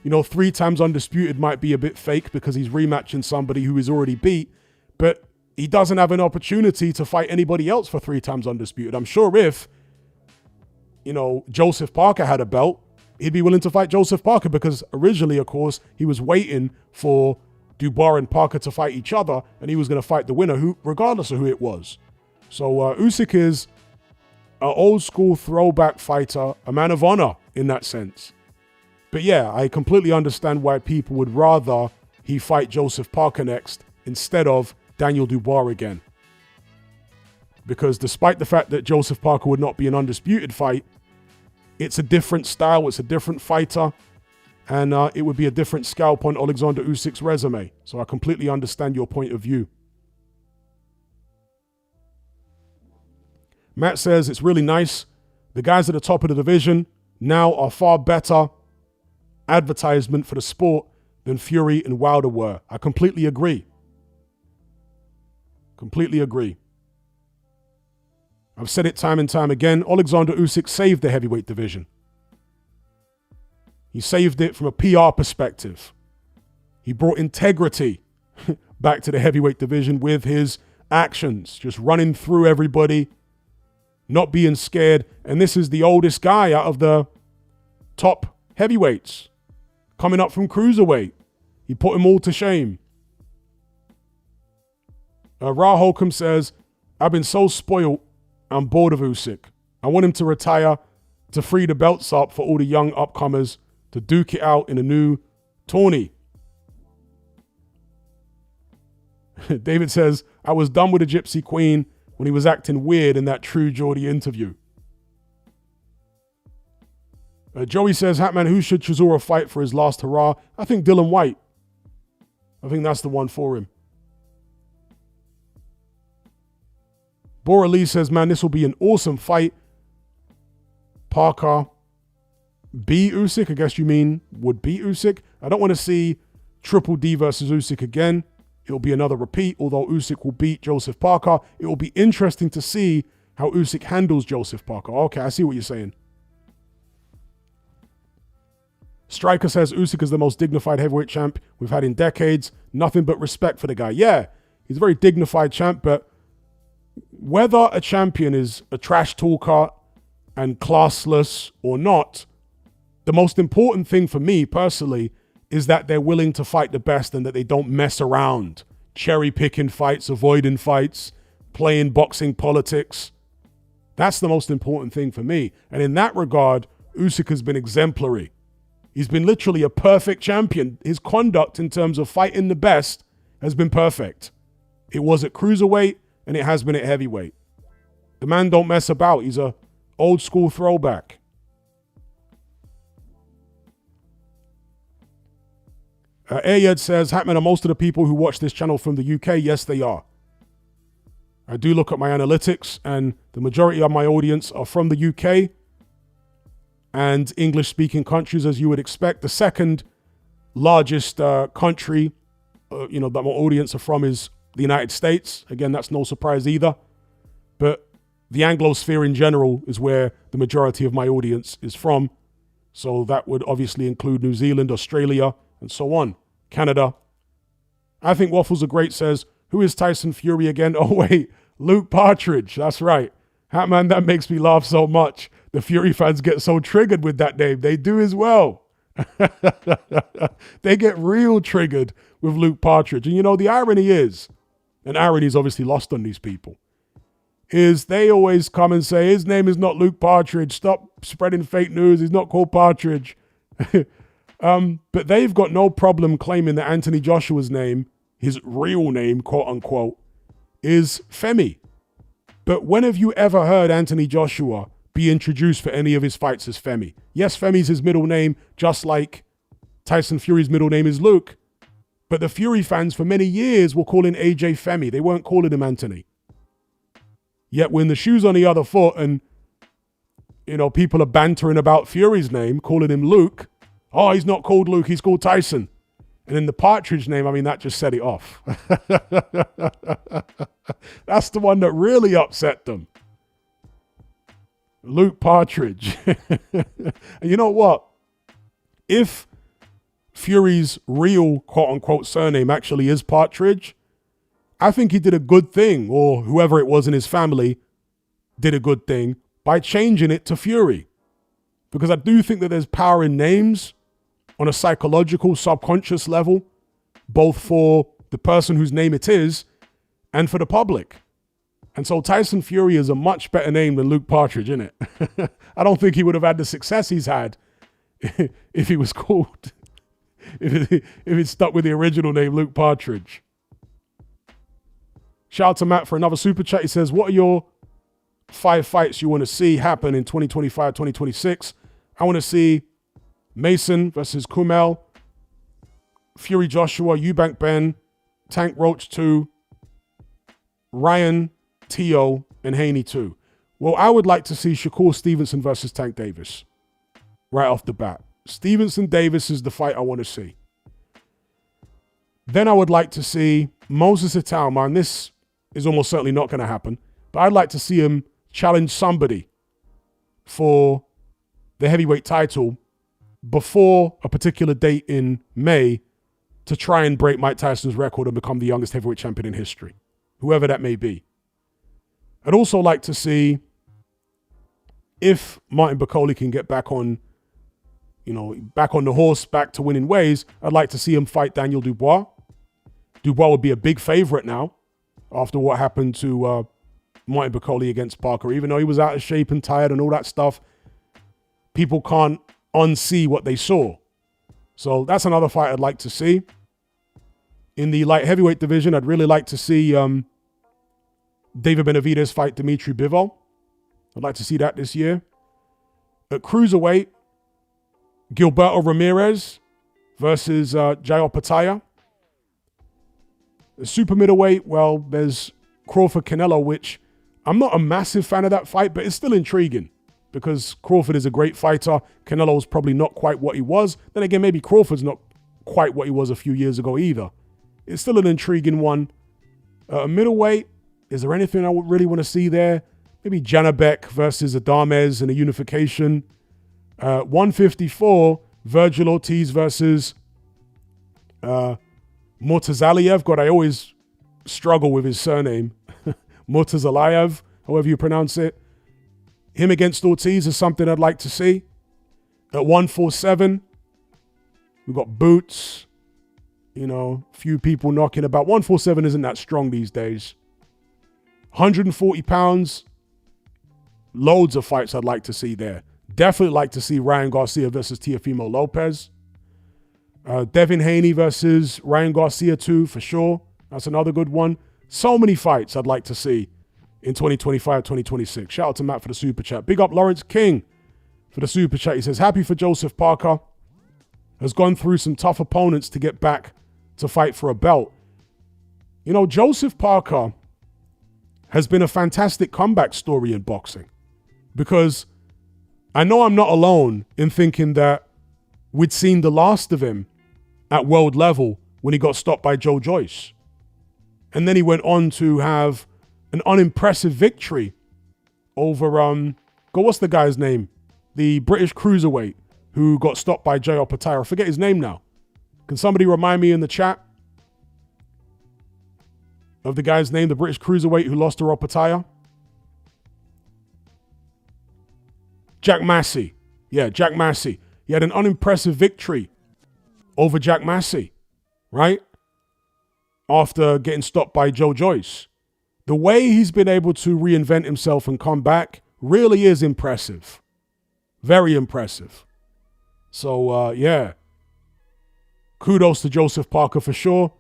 you know, 3 times undisputed might be a bit fake because he's rematching somebody who is already beat. But he doesn't have an opportunity to fight anybody else for 3 times undisputed. I'm sure if, you know, Joseph Parker had a belt, he'd be willing to fight Joseph Parker because originally, of course, he was waiting for Dubois and Parker to fight each other, and he was going to fight the winner, who, regardless of who it was. So Usyk is an old school throwback fighter, a man of honor in that sense. But yeah, I completely understand why people would rather he fight Joseph Parker next instead of Daniel Dubois again. Because despite the fact that Joseph Parker would not be an undisputed fight, it's a different style, it's a different fighter, and it would be a different scalp on Alexander Usyk's resume. So I completely understand your point of view. Matt says, it's really nice. The guys at the top of the division now are far better advertisement for the sport than Fury and Wilder were. I completely agree. Completely agree. I've said it time and time again. Alexander Usyk saved the heavyweight division. He saved it from a PR perspective. He brought integrity back to the heavyweight division with his actions, just running through everybody, not being scared. And this is the oldest guy out of the top heavyweights, coming up from cruiserweight. He put them all to shame. Ra Holcomb says, I've been so spoiled. I'm bored of Usyk. I want him to retire to free the belts up for all the young upcomers to duke it out in a new tourney. David says, I was done with the Gypsy Queen when he was acting weird in that True Geordie interview. Joey says, Hatman, who should Chisora fight for his last hurrah? I think Dylan White. I think that's the one for him. Bora Lee says, man, this will be an awesome fight. Parker beat Usyk. I guess you mean would beat Usyk. I don't want to see Triple D versus Usyk again. It'll be another repeat, although Usyk will beat Joseph Parker. It will be interesting to see how Usyk handles Joseph Parker. Okay, I see what you're saying. Striker says, Usyk is the most dignified heavyweight champ we've had in decades. Nothing but respect for the guy. Yeah, he's a very dignified champ, but whether a champion is a trash talker and classless or not, the most important thing for me personally is that they're willing to fight the best and that they don't mess around, cherry picking fights, avoiding fights, playing boxing politics. That's the most important thing for me. And in that regard, Usyk has been exemplary. He's been literally a perfect champion. His conduct in terms of fighting the best has been perfect. It was at cruiserweight and it has been at heavyweight. The man don't mess about. He's a old school throwback. Ayed says, Hatman, are most of the people who watch this channel from the UK? Yes, they are. I do look at my analytics and the majority of my audience are from the UK and English-speaking countries, as you would expect. The second largest country, that my audience are from is the United States. Again, that's no surprise either. But the Anglosphere in general is where the majority of my audience is from. So that would obviously include New Zealand, Australia, and so on. Canada. I think Waffles are great says, who is Tyson Fury again? Oh, wait, Luke Partridge. That's right. Man, that makes me laugh so much. The Fury fans get so triggered with that name. They do as well. They get real triggered with Luke Partridge. And you know, the irony is, and irony is obviously lost on these people, is they always come and say, his name is not Luke Partridge. Stop spreading fake news. He's not called Partridge. But they've got no problem claiming that Anthony Joshua's name, his real name, quote unquote, is Femi. But when have you ever heard Anthony Joshua be introduced for any of his fights as Femi? Yes, Femi's his middle name, just like Tyson Fury's middle name is Luke. But the Fury fans for many years were calling AJ Femi. They weren't calling him Anthony. Yet when the shoe's on the other foot and, you know, people are bantering about Fury's name, calling him Luke, oh, he's not called Luke, he's called Tyson. And in the Partridge name, I mean, that just set it off. That's the one that really upset them. Luke Partridge. And you know what? If Fury's real quote-unquote surname actually is Partridge, I think he did a good thing, or whoever it was in his family did a good thing by changing it to Fury. Because I do think that there's power in names on a psychological, subconscious level, both for the person whose name it is and for the public. And so Tyson Fury is a much better name than Luke Partridge, isn't it? I don't think he would have had the success he's had if he was called, if he'd stuck with the original name, Luke Partridge. Shout out to Matt for another super chat. He says, what are your 5 fights you want to see happen in 2025, 2026? I want to see Mason versus Kumel, Fury Joshua, Eubank Ben, Tank Roach 2, Ryan Teo, and Haney 2. Well, I would like to see Shakur Stevenson versus Tank Davis right off the bat. Stevenson Davis is the fight I want to see. Then I would like to see Moses Itauma, and this is almost certainly not going to happen, but I'd like to see him challenge somebody for the heavyweight title before a particular date in May to try and break Mike Tyson's record and become the youngest heavyweight champion in history, whoever that may be. I'd also like to see if Martin Okolie can get back on, back on the horse, back to winning ways. I'd like to see him fight Daniel Dubois. Dubois would be a big favorite now after what happened to Martin Okolie against Parker. Even though he was out of shape and tired and all that stuff, people can't unsee what they saw. So that's another fight I'd like to see. In the light heavyweight division, I'd really like to see David Benavidez fight Dimitri Bivol. I'd like to see that this year. At cruiserweight, Gilberto Ramirez versus Jair Pataya. At super middleweight, well, there's Crawford Canelo, which I'm not a massive fan of that fight, but it's still intriguing because Crawford is a great fighter. Canelo's probably not quite what he was. Then again, maybe Crawford's not quite what he was a few years ago either. It's still an intriguing one. Middleweight, is there anything I would really want to see there? Maybe Janabek versus Adames in a unification. 154, Virgil Ortiz versus Murtazaliev. God, I always struggle with his surname. Murtazaliev, however you pronounce it. Him against Ortiz is something I'd like to see. At 147, we've got Boots. Few people knocking about. 147 isn't that strong these days. 140 pounds, loads of fights I'd like to see there. Definitely like to see Ryan Garcia versus Teofimo Lopez. Devin Haney versus Ryan Garcia too, for sure. That's another good one. So many fights I'd like to see in 2025, 2026. Shout out to Matt for the super chat. Big up Lawrence King for the super chat. He says, happy for Joseph Parker. Has gone through some tough opponents to get back to fight for a belt. Joseph Parker has been a fantastic comeback story in boxing, because I know I'm not alone in thinking that we'd seen the last of him at world level when he got stopped by Joe Joyce. And then he went on to have an unimpressive victory over, what's the guy's name? The British cruiserweight who got stopped by Jair Pataya. I forget his name now, Can somebody remind me in the chat of the guy's name, the British cruiserweight who lost to Ropataya? Jack Massey. Yeah, Jack Massey. He had an unimpressive victory over Jack Massey, right? After getting stopped by Joe Joyce. The way he's been able to reinvent himself and come back really is impressive. Very impressive. So, yeah. Kudos to Joseph Parker for sure.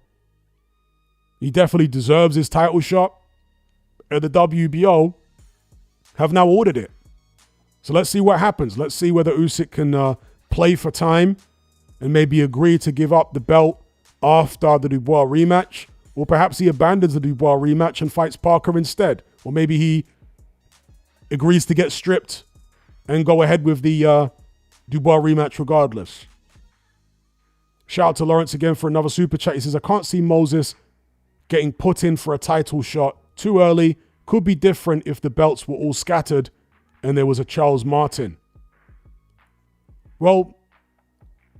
He definitely deserves his title shot. And the WBO have now ordered it. So let's see what happens. Let's see whether Usyk can play for time and maybe agree to give up the belt after the Dubois rematch. Or perhaps he abandons the Dubois rematch and fights Parker instead. Or maybe he agrees to get stripped and go ahead with the Dubois rematch regardless. Shout out to Lawrence again for another super chat. He says, I can't see Moses getting put in for a title shot too early. Could be different if the belts were all scattered and there was a Charles Martin. Well,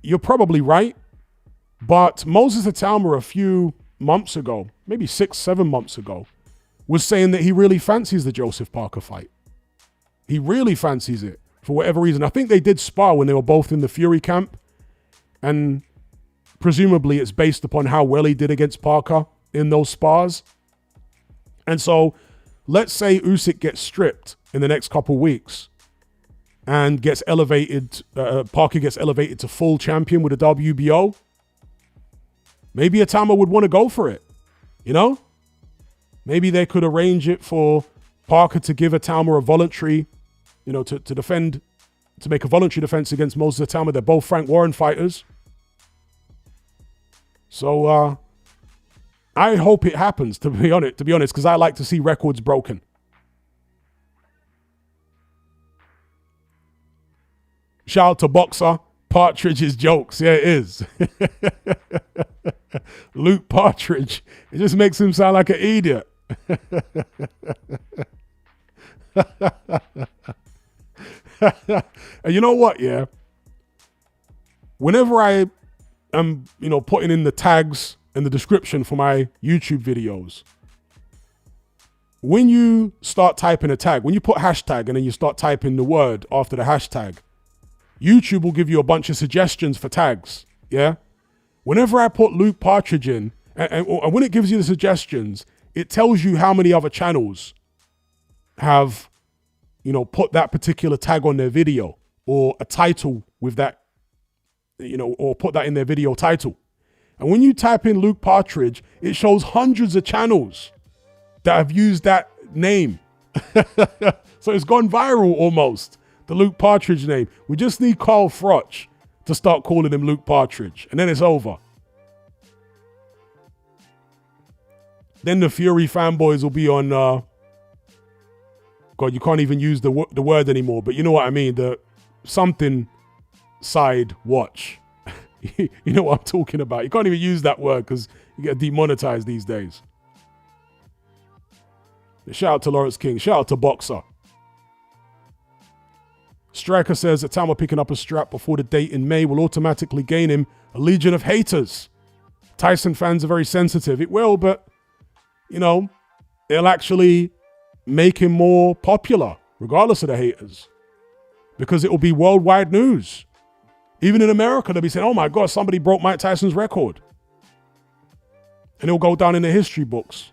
you're probably right. But Moses Atalma a few months ago, maybe 6-7 months ago, was saying that he really fancies the Joseph Parker fight. He really fancies it for whatever reason. I think they did spar when they were both in the Fury camp. And presumably it's based upon how well he did against Parker in those spars. And so let's say Usyk gets stripped in the next couple weeks and gets elevated, Parker gets elevated to full champion with a WBO. Maybe Atalma would want to go for it, you know? Maybe they could arrange it for Parker to give Atalma a voluntary, to defend, to make a voluntary defense against Moses Atalma. They're both Frank Warren fighters. So I hope it happens, to be honest, because I like to see records broken. Shout out to Boxer. Partridge's jokes. Yeah, it is. Luke Partridge. It just makes him sound like an idiot. And you know what, yeah? Whenever I am, putting in the tags and the description for my YouTube videos, when you start typing a tag, when you put hashtag and then you start typing the word after the hashtag, YouTube will give you a bunch of suggestions for tags, yeah? Whenever I put Luke Partridge in, and when it gives you the suggestions, it tells you how many other channels have, put that particular tag on their video or a title with that, or put that in their video title. And when you type in Luke Partridge, it shows hundreds of channels that have used that name. So it's gone viral almost. The Luke Partridge name. We just need Carl Froch to start calling him Luke Partridge. And then it's over. Then the Fury fanboys will be on, God, you can't even use the word anymore, but you know what I mean. The something side watch. You know what I'm talking about. You can't even use that word because you get demonetized these days. Shout out to Lawrence King. Shout out to Boxer. Striker says Atalma picking up a strap before the date in May will automatically gain him a legion of haters. Tyson fans are very sensitive. It will, but, it'll actually make him more popular, regardless of the haters. Because it will be worldwide news. Even in America, they'll be saying, oh my God, somebody broke Mike Tyson's record. And it'll go down in the history books.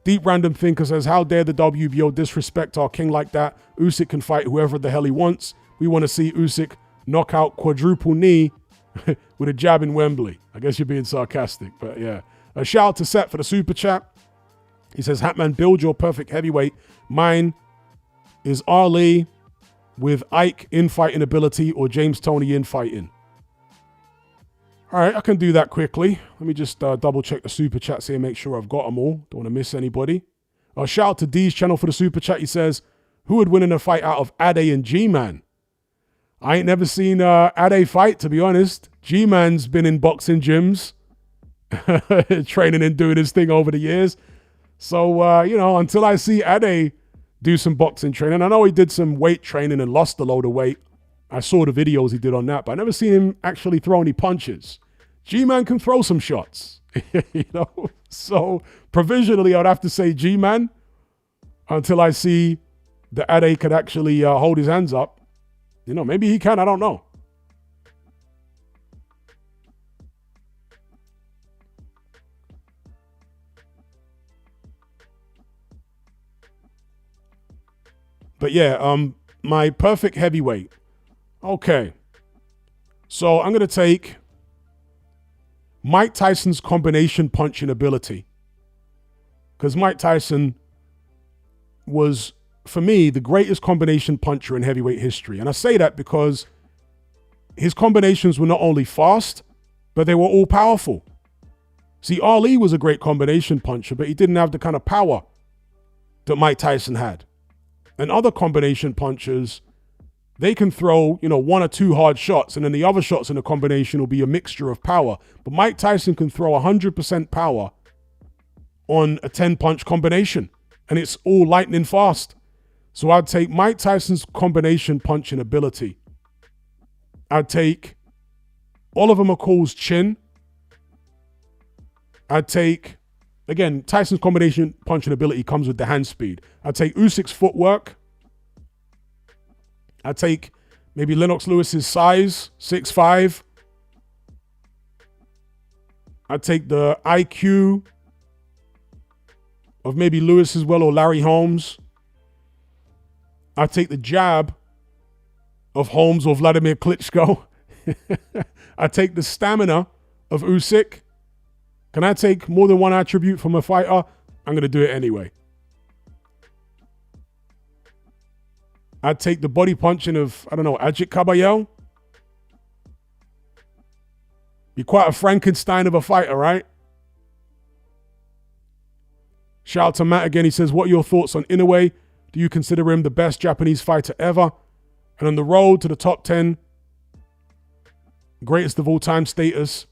Deep Random Thinker says, how dare the WBO disrespect our king like that? Usyk can fight whoever the hell he wants. We want to see Usyk knock out quadruple knee with a jab in Wembley. I guess you're being sarcastic, but yeah. A shout out to Seth for the super chat. He says, Hatman, build your perfect heavyweight. Mine is Ali with Ike infighting ability or James Toney infighting. All right, I can do that quickly. Let me just double check the super chats here, make sure I've got them all. Don't want to miss anybody. Shout out to D's channel for the super chat. He says, who would win in a fight out of Ade and G-Man? I ain't never seen Ade fight, to be honest. G-Man's been in boxing gyms, training and doing his thing over the years. So, until I see Ade do some boxing training, I know he did some weight training and lost a load of weight. I saw the videos he did on that, but I never seen him actually throw any punches. G-Man can throw some shots, you know? So provisionally, I'd have to say G-Man until I see that Ade could actually hold his hands up. You know, maybe he can, I don't know. But yeah, my perfect heavyweight. Okay. So I'm going to take Mike Tyson's combination punching ability. Because Mike Tyson was, for me, the greatest combination puncher in heavyweight history. And I say that because his combinations were not only fast, but they were all powerful. See, Ali was a great combination puncher, but he didn't have the kind of power that Mike Tyson had. And other combination punchers, they can throw, you know, one or two hard shots, and then the other shots in the combination will be a mixture of power. But Mike Tyson can throw 100% power on a 10-punch combination, and it's all lightning fast. So I'd take Mike Tyson's combination punching ability. I'd take Oliver McCall's chin. I'd take, again, Tyson's combination punching ability comes with the hand speed. I'd take Usyk's footwork. I'd take maybe Lennox Lewis's size, 6'5". I'd take the IQ of maybe Lewis as well, or Larry Holmes. I'd take the jab of Holmes or Vladimir Klitschko. I'd take the stamina of Usyk. Can I take more than one attribute from a fighter? I'm going to do it anyway. I'd take the body punching of, I don't know, Ajit Kabayel. Be quite a Frankenstein of a fighter, right? Shout out to Matt again. He says, what are your thoughts on Inoue? Do you consider him the best Japanese fighter ever? And on the road to the top 10, greatest of all time status,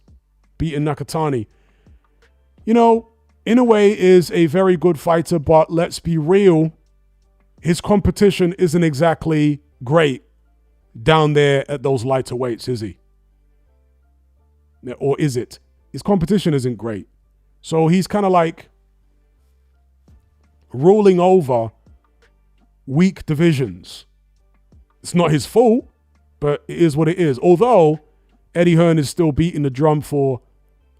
beating Nakatani. You know, Inoue is a very good fighter, but let's be real. His competition isn't exactly great down there at those lighter weights, is he? Or is it? His competition isn't great. So he's kind of like rolling over weak divisions. It's not his fault, but it is what it is. Although Eddie Hearn is still beating the drum for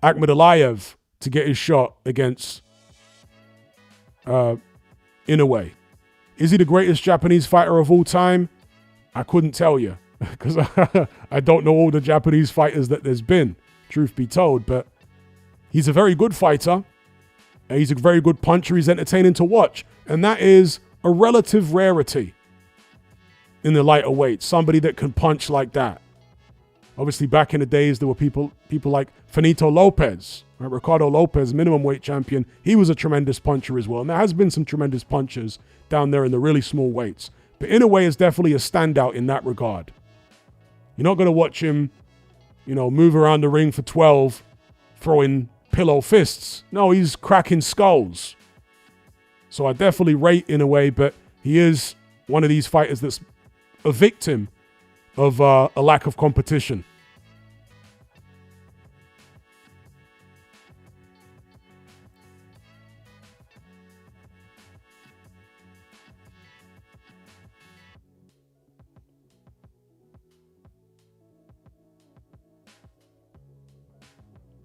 Akhmed Aliyev to get his shot against Inoue. Is he the greatest Japanese fighter of all time? I couldn't tell you because I don't know all the Japanese fighters that there's been, truth be told. But he's a very good fighter. He's a very good puncher. He's entertaining to watch. And that is a relative rarity in the lighter weight. Somebody that can punch like that. Obviously, back in the days, there were people like Finito Lopez, right? Ricardo Lopez, minimum weight champion. He was a tremendous puncher as well. And there has been some tremendous punchers down there in the really small weights. But Inoue is definitely a standout in that regard. You're not going to watch him, you know, move around the ring for 12, throwing pillow fists. No, he's cracking skulls. So I definitely rate Inoue, but he is one of these fighters that's a victim of a lack of competition.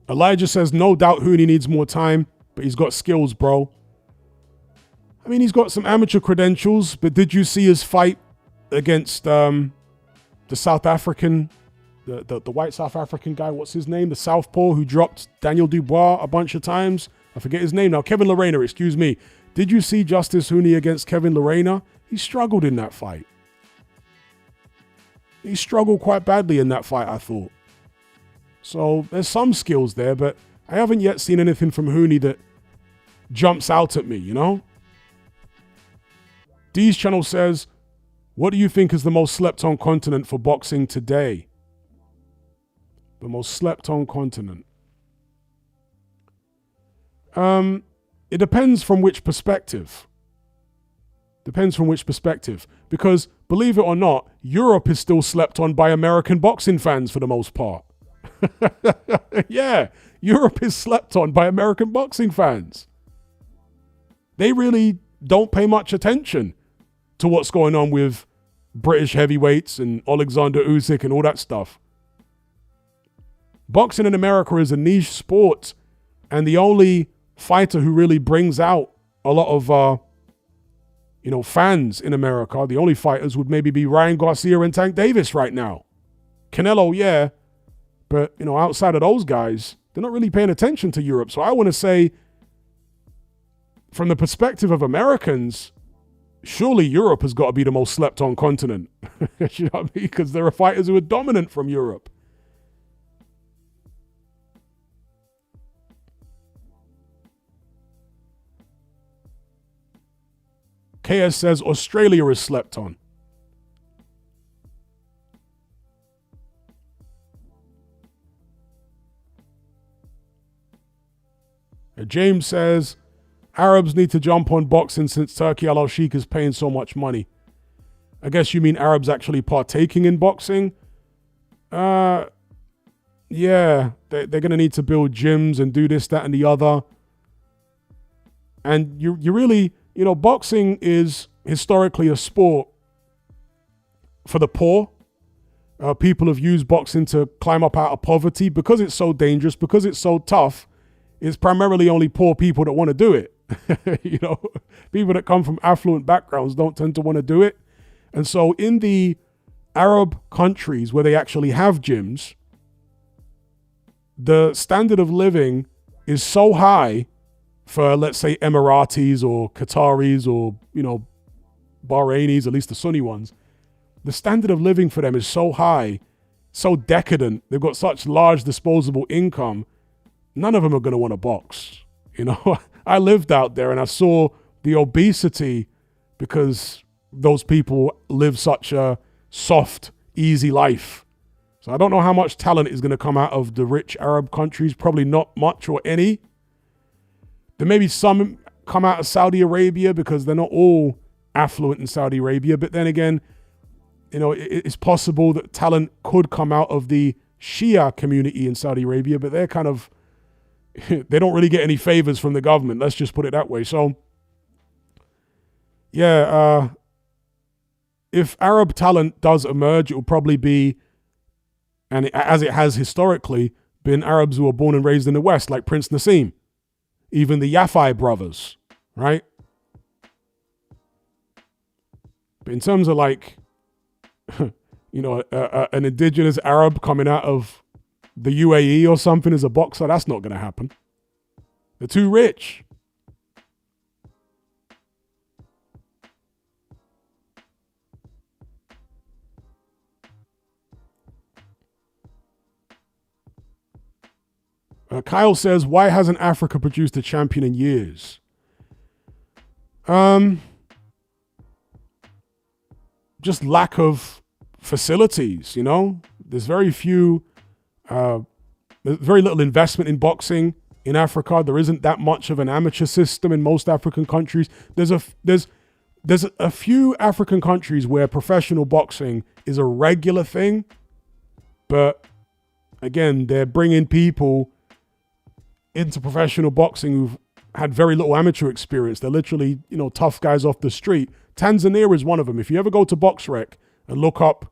Elijah says, no doubt Huni needs more time, but he's got skills, bro. I mean, he's got some amateur credentials, but did you see his fight against the South African, the white South African guy? What's his name? The Southpaw who dropped Daniel Dubois a bunch of times. I forget his name now. Kevin Lorena, excuse me. Did you see Justice Huni against Kevin Lorena? He struggled in that fight. He struggled quite badly in that fight, I thought. So there's some skills there, but I haven't yet seen anything from Huni that jumps out at me, you know? Dee's channel says, what do you think is the most slept-on continent for boxing today? The most slept-on continent. It depends from which perspective. Depends from which perspective. Because, believe it or not, Europe is still slept on by American boxing fans for the most part. Yeah, Europe is slept on by American boxing fans. They really don't pay much attention to what's going on with British heavyweights and Alexander Usyk and all that stuff. Boxing in America is a niche sport, and the only fighter who really brings out a lot of fans in America, the only fighters would maybe be Ryan Garcia and Tank Davis right now. Canelo, yeah, but outside of those guys, they're not really paying attention to Europe. So I want to say, from the perspective of Americans, surely Europe has got to be the most slept on continent. You know what I mean? Because there are fighters who are dominant from Europe. KS says Australia is slept on. James says Arabs need to jump on boxing since Turki Al-Sheikh is paying so much money. I guess you mean Arabs actually partaking in boxing? Yeah, they're going to need to build gyms and do this, that, and the other. And you really, boxing is historically a sport for the poor. People have used boxing to climb up out of poverty because it's so dangerous, because it's so tough. It's primarily only poor people that want to do it. People that come from affluent backgrounds don't tend to want to do it. And so in the Arab countries where they actually have gyms, the standard of living is so high for, let's say, Emiratis or Qataris or, Bahrainis, at least the Sunni ones. The standard of living for them is so high, so decadent. They've got such large disposable income. None of them are going to want to box. I lived out there and I saw the obesity because those people live such a soft, easy life. So I don't know how much talent is going to come out of the rich Arab countries. Probably not much or any. There may be some come out of Saudi Arabia because they're not all affluent in Saudi Arabia. But then again, it's possible that talent could come out of the Shia community in Saudi Arabia, but they're kind of, they don't really get any favors from the government. Let's just put it that way. So, yeah, if Arab talent does emerge, it will probably be, as it has historically, been Arabs who are born and raised in the West, like Prince Nassim, even the Yafai brothers, right? But in terms of an indigenous Arab coming out of the UAE or something as a boxer, that's not going to happen. They're too rich. Kyle says, why hasn't Africa produced a champion in years? Just lack of facilities, There's very few, there's very little investment in boxing in Africa. There isn't that much of an amateur system in most African countries. There's a few African countries where professional boxing is a regular thing, but again, they're bringing people into professional boxing who've had very little amateur experience. They're literally, tough guys off the street. Tanzania is one of them. If you ever go to BoxRec and look up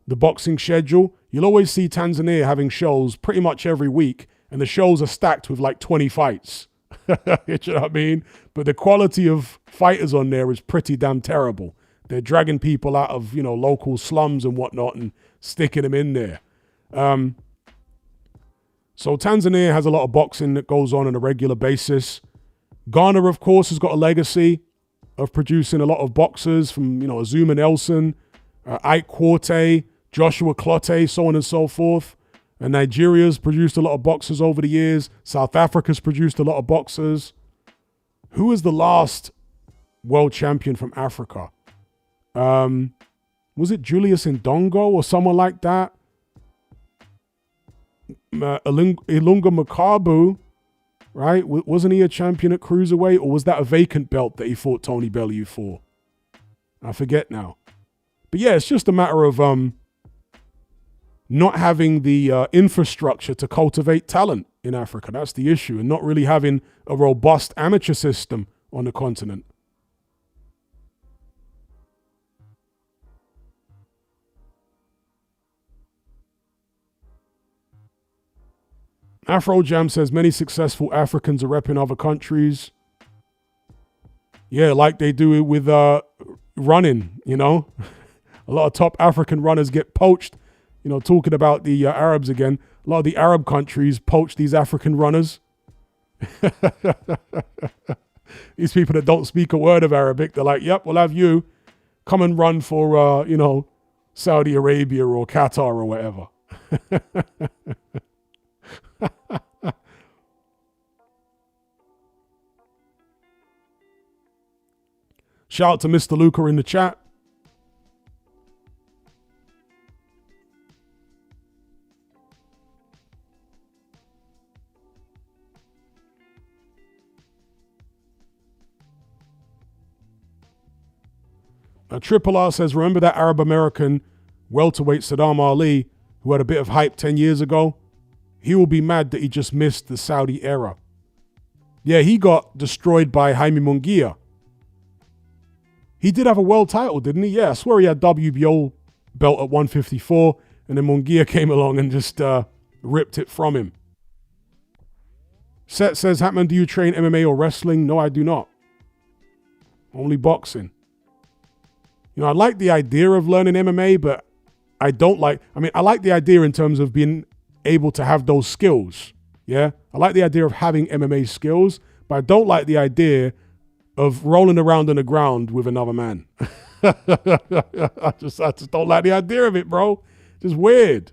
the boxing schedule, you'll always see Tanzania having shows pretty much every week, and the shows are stacked with like 20 fights. You know what I mean? But the quality of fighters on there is pretty damn terrible. They're dragging people out of, local slums and whatnot and sticking them in there. So Tanzania has a lot of boxing that goes on a regular basis. Ghana, of course, has got a legacy of producing a lot of boxers from, Azuma Nelson, Ike Quarte, Joshua Clotte, so on and so forth. And Nigeria's produced a lot of boxers over the years. South Africa's produced a lot of boxers. Who is the last world champion from Africa? Was it Julius Ndongo or someone like that? Ilunga Makabu, right? Wasn't he a champion at cruiserweight, or was that a vacant belt that he fought Tony Bellew for? I forget now. But yeah, it's just a matter of not having the infrastructure to cultivate talent in Africa. That's the issue, and not really having a robust amateur system on the continent. Afro Jam says many successful Africans are repping other countries. Yeah, like they do it with running, you know. A lot of top African runners get poached. You know, talking about the Arabs again. A lot of the Arab countries poach these African runners. These people that don't speak a word of Arabic, they're like, yep, we'll have you come and run for, you know, Saudi Arabia or Qatar or whatever. Shout out to Mr. Luca in the chat. Triple R says, remember that Arab American welterweight Saddam Ali who had a bit of hype 10 years ago? He will be mad that he just missed the Saudi era. Yeah, he got destroyed by Jaime Munguia. He did have a world title, didn't he? Yeah, I swear he had WBO belt at 154, and then Munguia came along and just ripped it from him. Seth says, Hatman, do you train MMA or wrestling? No, I do not. Only boxing. You know, I like the idea of learning MMA, but I like the idea in terms of being able to have those skills. Yeah, I like the idea of having MMA skills, but I don't like the idea of rolling around on the ground with another man. I just don't like the idea of it, bro. Just weird.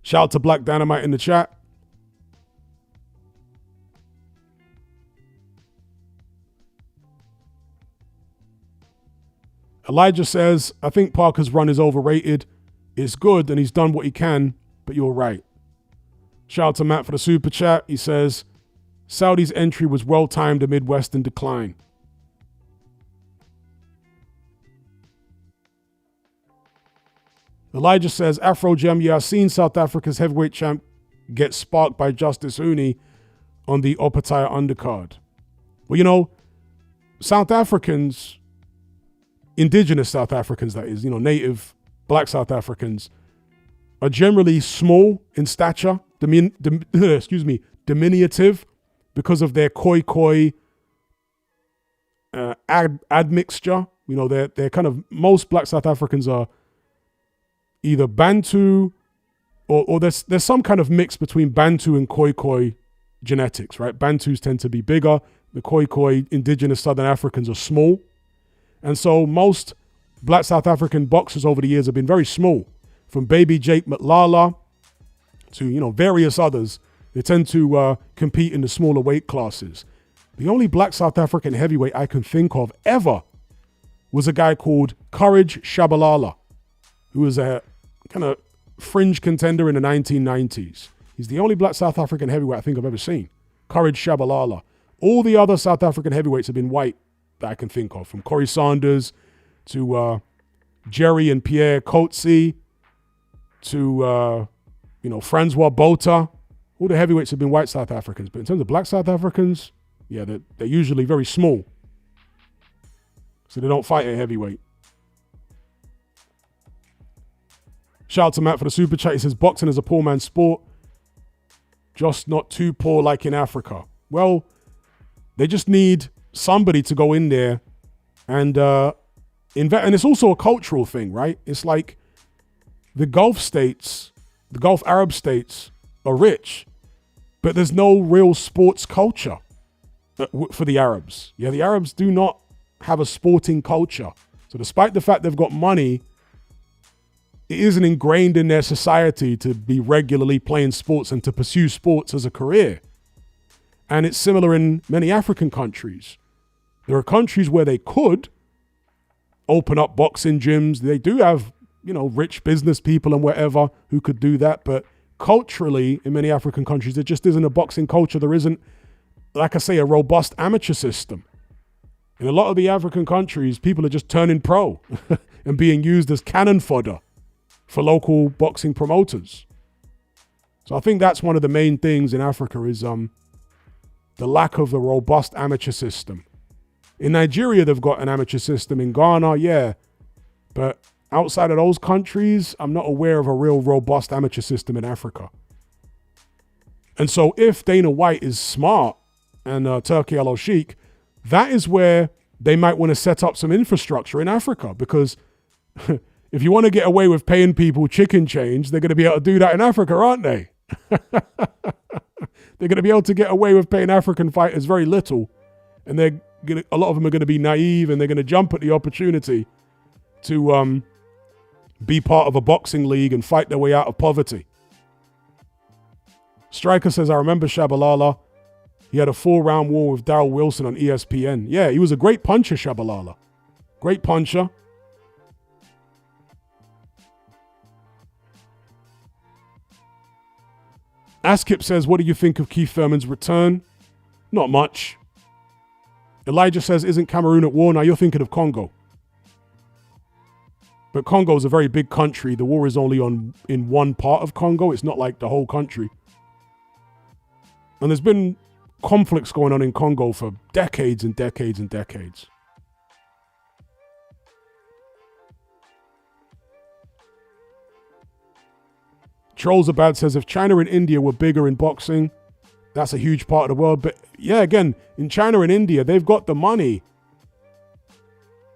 Shout out to Black Dynamite in the chat. Elijah says, I think Parker's run is overrated. It's good and he's done what he can, but you're right. Shout out to Matt for the super chat. He says, Saudi's entry was well-timed amid Western decline. Elijah says, Afro Gem, yeah, I've seen South Africa's heavyweight champ get sparked by Justice Uni on the Opataya undercard. Well, you know, South Africans, indigenous South Africans, that is, you know, native black South Africans, are generally small in stature, diminutive, because of their khoi admixture. You know, they're kind of, most black South Africans are either Bantu or there's some kind of mix between Bantu and khoi genetics, right? Bantus tend to be bigger. The khoi indigenous Southern Africans are small. And so most black South African boxers over the years have been very small. From baby Jake Matlala to, you know, various others. They tend to compete in the smaller weight classes. The only black South African heavyweight I can think of ever was a guy called Courage Shabalala, who was a kind of fringe contender in the 1990s. He's the only black South African heavyweight I think I've ever seen. Courage Shabalala. All the other South African heavyweights have been white that I can think of, from Corey Sanders to Jerry and Pierre Coetzee to, you know, Francois Botha. All the heavyweights have been white South Africans. But in terms of black South Africans, yeah, they're usually very small. So they don't fight at heavyweight. Shout out to Matt for the super chat. He says, boxing is a poor man's sport, just not too poor like in Africa. Well, they just need somebody to go in there and invest. And it's also a cultural thing, right? It's like the Gulf states, the Gulf Arab states are rich, but there's no real sports culture for the Arabs. Yeah, the Arabs do not have a sporting culture. So despite the fact they've got money, it isn't ingrained in their society to be regularly playing sports and to pursue sports as a career. And it's similar in many African countries. There are countries where they could open up boxing gyms. They do have, you know, rich business people and whatever who could do that. But culturally, in many African countries, there just isn't a boxing culture. There isn't, like I say, a robust amateur system. In a lot of the African countries, people are just turning pro and being used as cannon fodder for local boxing promoters. So I think that's one of the main things in Africa is the lack of a robust amateur system. In Nigeria, they've got an amateur system. In Ghana, yeah. But outside of those countries, I'm not aware of a real robust amateur system in Africa. And so if Dana White is smart and Turki Al-Sheikh, that is where they might want to set up some infrastructure in Africa, because if you want to get away with paying people chicken change, they're going to be able to do that in Africa, aren't they? They're going to be able to get away with paying African fighters very little. And a lot of them are going to be naive, and they're going to jump at the opportunity to be part of a boxing league and fight their way out of poverty. Striker says, I remember Shabalala. He had a 4-round war with Darryl Wilson on ESPN. Yeah, he was a great puncher, Shabalala. Great puncher. Askip says, what do you think of Keith Thurman's return? Not much. Elijah says, isn't Cameroon at war? Now you're thinking of Congo. But Congo is a very big country. The war is only in one part of Congo. It's not like the whole country. And there's been conflicts going on in Congo for decades and decades and decades. Trollsabad says, if China and India were bigger in boxing, that's a huge part of the world. But yeah, again, in China and India, they've got the money.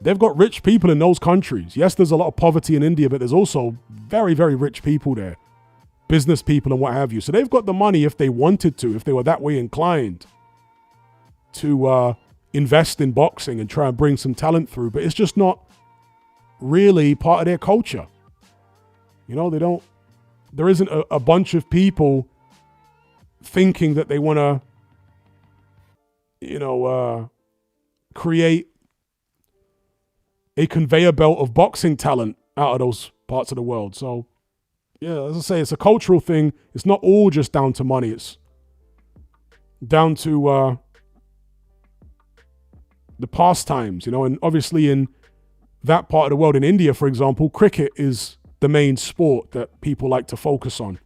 They've got rich people in those countries. Yes, there's a lot of poverty in India, but there's also very, very rich people there. Business people and what have you. So they've got the money if they wanted to, if they were that way inclined to invest in boxing and try and bring some talent through. But it's just not really part of their culture. You know, there isn't a bunch of people thinking that they want to, create a conveyor belt of boxing talent out of those parts of the world. So, yeah, as I say, it's a cultural thing. It's not all just down to money. It's down to the pastimes, and obviously in that part of the world, in India, for example, cricket is the main sport that people like to focus on.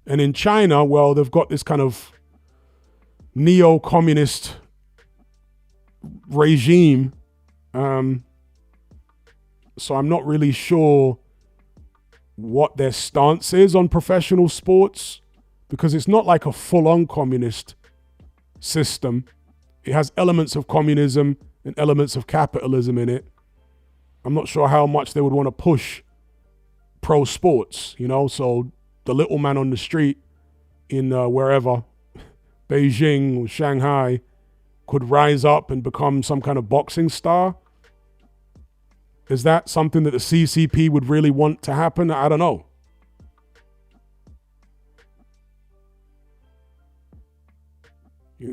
And in China, well, they've got this kind of neo-communist regime. So I'm not really sure what their stance is on professional sports, because it's not like a full-on communist system. It has elements of communism and elements of capitalism in it. I'm not sure how much they would want to push pro sports, so the little man on the street in wherever, Beijing or Shanghai, could rise up and become some kind of boxing star. Is that something that the CCP would really want to happen? I don't know.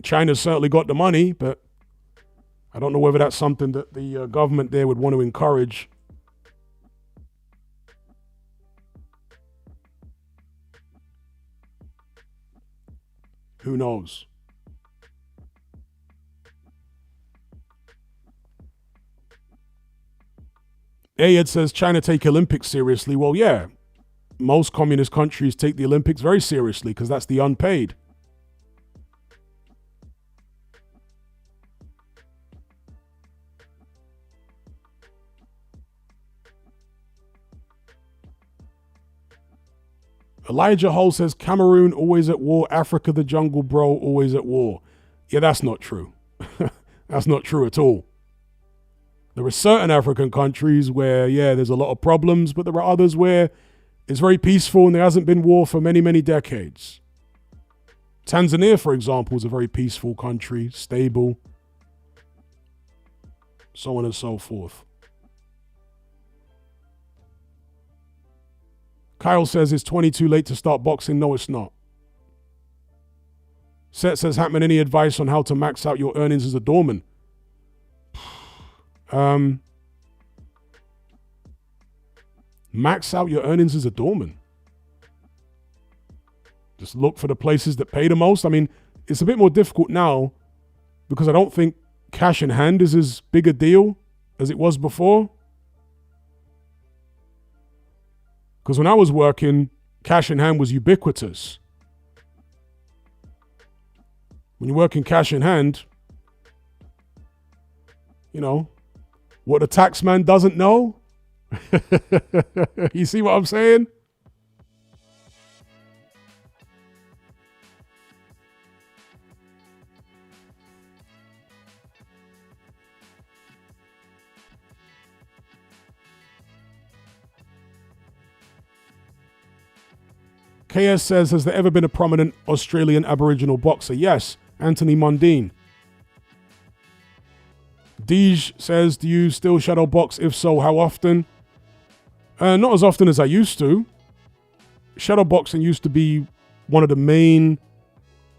China's certainly got the money, but I don't know whether that's something that the government there would want to encourage. Who knows? Ayed says, China take Olympics seriously. Well, yeah, most communist countries take the Olympics very seriously because that's the unpaid. Elijah Hull says, Cameroon always at war, Africa the jungle bro always at war. Yeah, that's not true. That's not true at all. There are certain African countries where, yeah, there's a lot of problems, but there are others where it's very peaceful and there hasn't been war for many, many decades. Tanzania, for example, is a very peaceful country, stable, so on and so forth. Kyle says, it's 22 late to start boxing. No, it's not. Seth says, Hatman, any advice on how to max out your earnings as a doorman? Max out your earnings as a doorman. Just look for the places that pay the most. I mean, it's a bit more difficult now because I don't think cash in hand is as big a deal as it was before. Because when I was working, cash in hand was ubiquitous. When you're working cash in hand, you know, what the tax man doesn't know. You see what I'm saying? KS says, has there ever been a prominent Australian Aboriginal boxer? Yes, Anthony Mundine. Deej says, do you still shadow box? If so, how often? Not as often as I used to. Shadow boxing used to be one of the main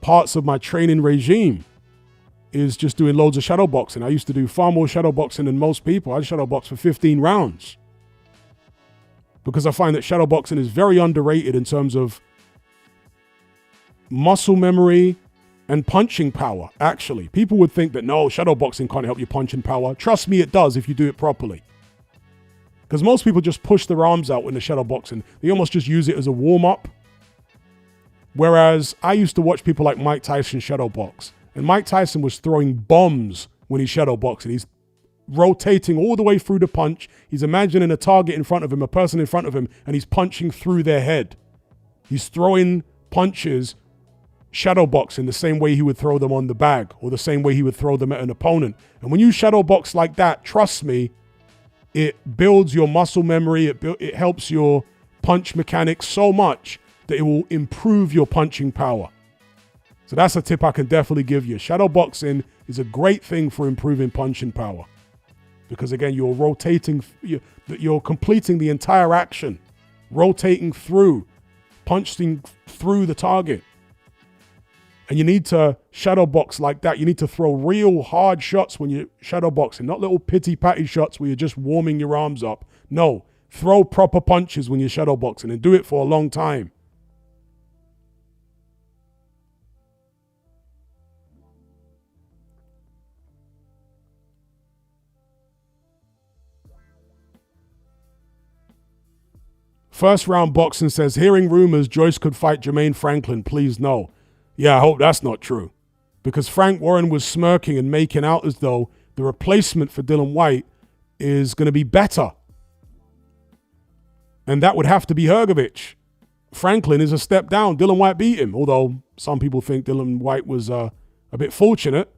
parts of my training regime, is just doing loads of shadow boxing. I used to do far more shadow boxing than most people. I shadow box for 15 rounds. Because I find that shadow boxing is very underrated in terms of muscle memory and punching power, actually. People would think that, no, shadow boxing can't help your punching power. Trust me, it does if you do it properly. Because most people just push their arms out when they're shadow boxing. They almost just use it as a warm-up. Whereas I used to watch people like Mike Tyson shadow box. And Mike Tyson was throwing bombs when he's shadow boxing. He's rotating all the way through the punch. He's imagining a target in front of him, a person in front of him, and he's punching through their head. He's throwing punches, shadow boxing, the same way he would throw them on the bag or the same way he would throw them at an opponent. And when you shadow box like that, trust me, it builds your muscle memory. It helps your punch mechanics so much that it will improve your punching power. So that's a tip I can definitely give you. Shadow boxing is a great thing for improving punching power. Because again, you're rotating, you're completing the entire action, rotating through, punching through the target. And you need to shadow box like that. You need to throw real hard shots when you're shadow boxing, not little pitty-patty shots where you're just warming your arms up. No, throw proper punches when you're shadow boxing and do it for a long time. First Round Boxing says, hearing rumors Joyce could fight Jermaine Franklin, please no. Yeah, I hope that's not true. Because Frank Warren was smirking and making out as though the replacement for Dillian Whyte is going to be better. And that would have to be Hrgovic. Franklin is a step down. Dillian Whyte beat him, although some people think Dillian Whyte was a bit fortunate.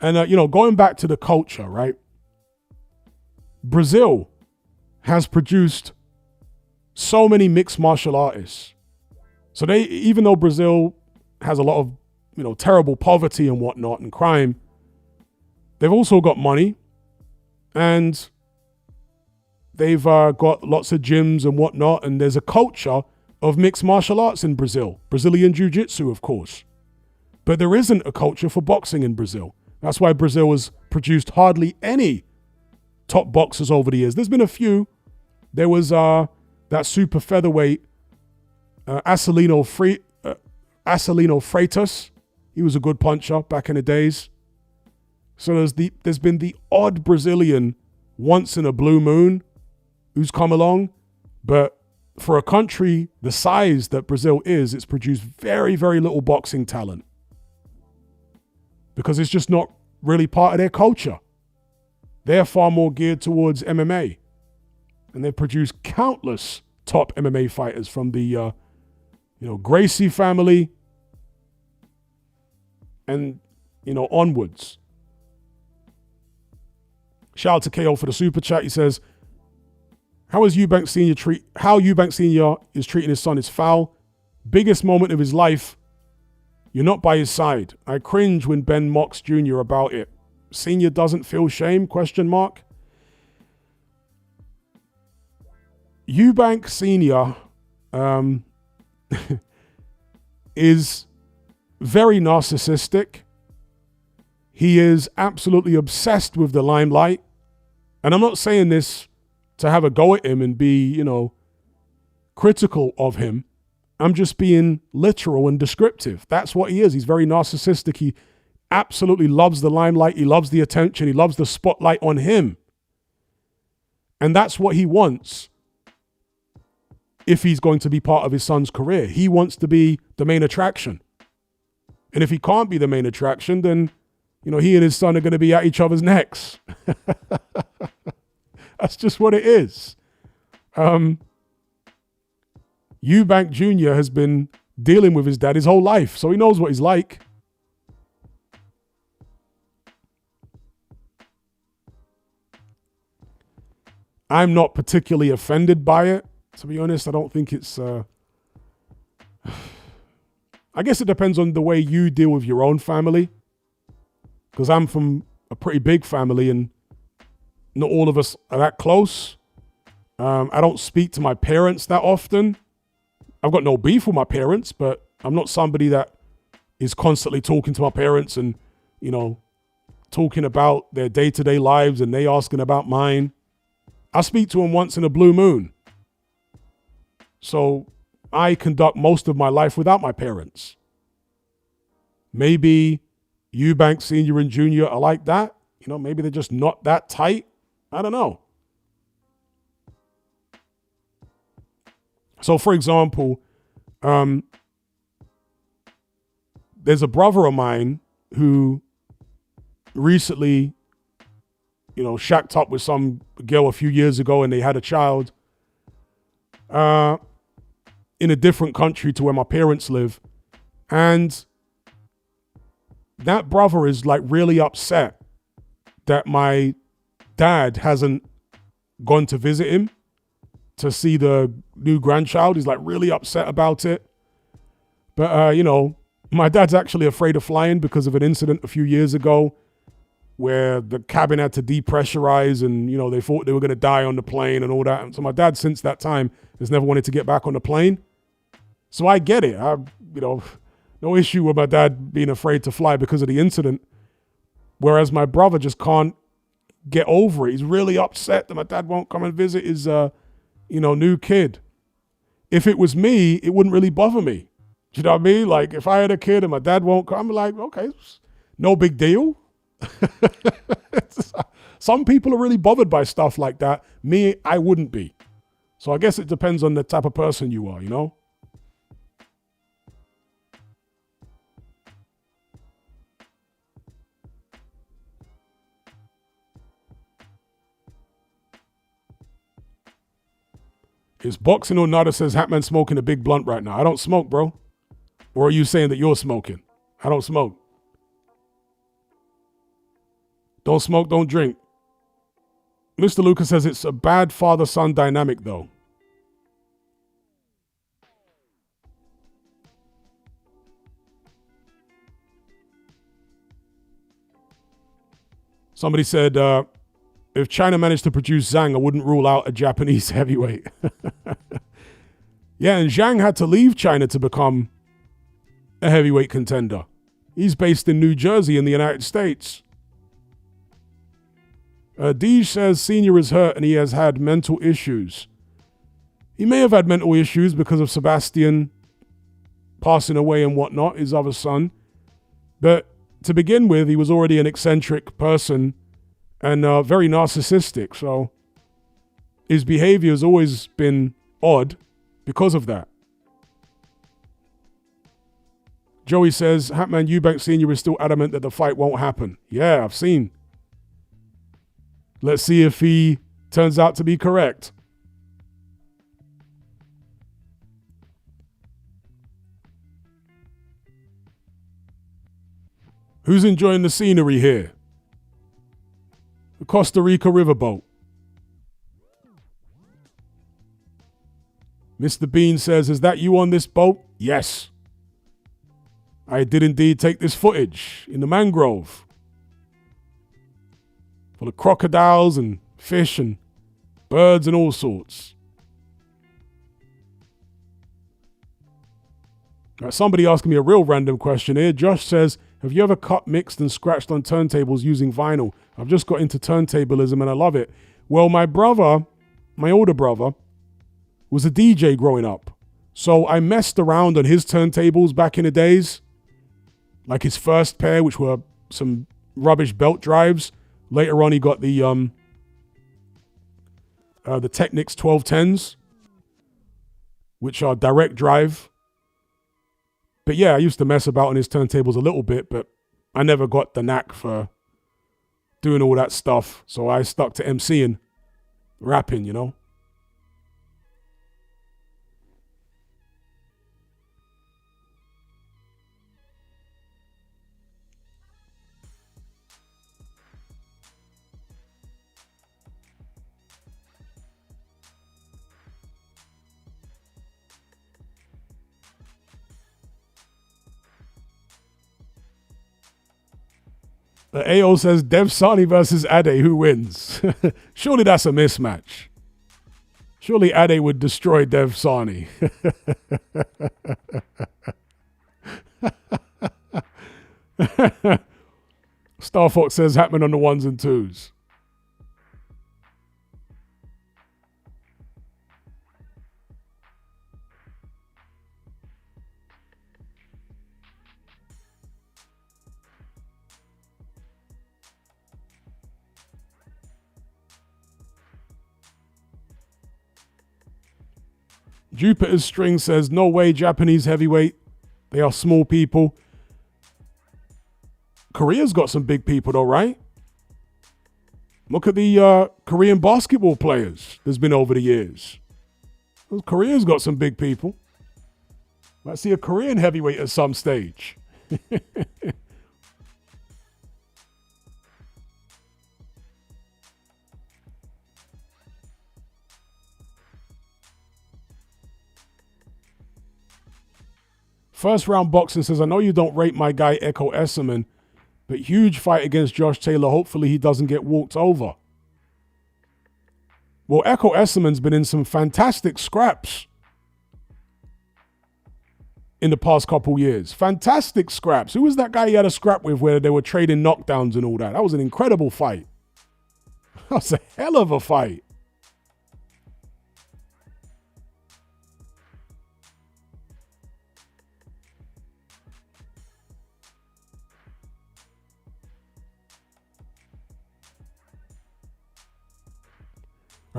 And, going back to the culture, right? Brazil has produced so many mixed martial artists. So even though Brazil has a lot of, terrible poverty and whatnot and crime, they've also got money and they've got lots of gyms and whatnot. And there's a culture of mixed martial arts in Brazil. Brazilian jiu-jitsu, of course. But there isn't a culture for boxing in Brazil. That's why Brazil has produced hardly any top boxers over the years. There's been a few. There was that super featherweight Acelino Freitas. He was a good puncher back in the days. So there's been the odd Brazilian once in a blue moon who's come along. But for a country the size that Brazil is, it's produced very, very little boxing talent. Because it's just not really part of their culture. They're far more geared towards MMA. And they've produced countless top MMA fighters from the, Gracie family and, onwards. Shout out to KO for the super chat. He says, how Eubank Sr. is treating his son is foul. Biggest moment of his life. You're not by his side. I cringe when Ben mocks Jr. about it. Senior doesn't feel shame? ? Eubank Sr. Is very narcissistic. He is absolutely obsessed with the limelight. And I'm not saying this to have a go at him and be, critical of him. I'm just being literal and descriptive. That's what he is. He's very narcissistic. He absolutely loves the limelight. He loves the attention. He loves the spotlight on him. And that's what he wants if he's going to be part of his son's career. He wants to be the main attraction. And if he can't be the main attraction, then, he and his son are going to be at each other's necks. That's just what it is. Eubank Jr. has been dealing with his dad his whole life, so he knows what he's like. I'm not particularly offended by it, to be honest. I don't think it's... I guess it depends on the way you deal with your own family. Because I'm from a pretty big family and not all of us are that close. I don't speak to my parents that often. I've got no beef with my parents, but I'm not somebody that is constantly talking to my parents and, talking about their day-to-day lives and they asking about mine. I speak to them once in a blue moon. So I conduct most of my life without my parents. Maybe Eubank Sr. and Jr. are like that. Maybe they're just not that tight. I don't know. So, for example, there's a brother of mine who recently, shacked up with some girl a few years ago and they had a child in a different country to where my parents live. And that brother is like really upset that my dad hasn't gone to visit him to see the new grandchild. He's like really upset about it. But, my dad's actually afraid of flying because of an incident a few years ago where the cabin had to depressurize and, they thought they were going to die on the plane and all that. And so my dad, since that time, has never wanted to get back on the plane. So I get it. No issue with my dad being afraid to fly because of the incident. Whereas my brother just can't get over it. He's really upset that my dad won't come and visit his, new kid. If it was me, it wouldn't really bother me. Do you know what I mean? Like if I had a kid and my dad won't come, I'm like, okay, no big deal. Some people are really bothered by stuff like that. Me, I wouldn't be. So I guess it depends on the type of person you are, Is boxing or nada says Hatman smoking a big blunt right now. I don't smoke, bro. Or are you saying that you're smoking? I don't smoke. Don't smoke, don't drink. Mr. Lucas says it's a bad father-son dynamic, though. Somebody said, if China managed to produce Zhang, I wouldn't rule out a Japanese heavyweight. Yeah, and Zhang had to leave China to become a heavyweight contender. He's based in New Jersey in the United States. Deej says Senior is hurt and he has had mental issues. He may have had mental issues because of Sebastian passing away and whatnot, his other son. But to begin with, he was already an eccentric person and very narcissistic. So his behavior has always been odd because of that. Joey says, Hatman Eubank Sr. is still adamant that the fight won't happen. Yeah, I've seen. Let's see if he turns out to be correct. Who's enjoying the scenery here? The Costa Rica riverboat. Mr. Bean says, is that you on this boat? Yes. I did indeed take this footage in the mangrove. Full of crocodiles and fish and birds and all sorts. Somebody asking me a real random question here. Josh says, have you ever cut, mixed, and scratched on turntables using vinyl? I've just got into turntablism and I love it. Well, my older brother, was a DJ growing up. So I messed around on his turntables back in the days. Like his first pair, which were some rubbish belt drives. Later on, he got the Technics 1210s, which are direct drive. But yeah, I used to mess about on his turntables a little bit, but I never got the knack for doing all that stuff. So I stuck to MCing, rapping, you know. AO says, Dev Sani versus Ade, who wins? Surely that's a mismatch. Surely Ade would destroy Dev Sani. Star Fox says, happening on the ones and twos. Jupiter's String says, no way, Japanese heavyweight. They are small people. Korea's got some big people though, right? Look at the Korean basketball players there's been over the years. Korea's got some big people. Might see a Korean heavyweight at some stage. First Round Boxing says, I know you don't rate my guy Echo Esserman, but huge fight against Josh Taylor. Hopefully he doesn't get walked over. Well, Echo Esserman's been in some fantastic scraps in the past couple years. Fantastic scraps. Who was that guy he had a scrap with where they were trading knockdowns and all that? That was an incredible fight. That was a hell of a fight.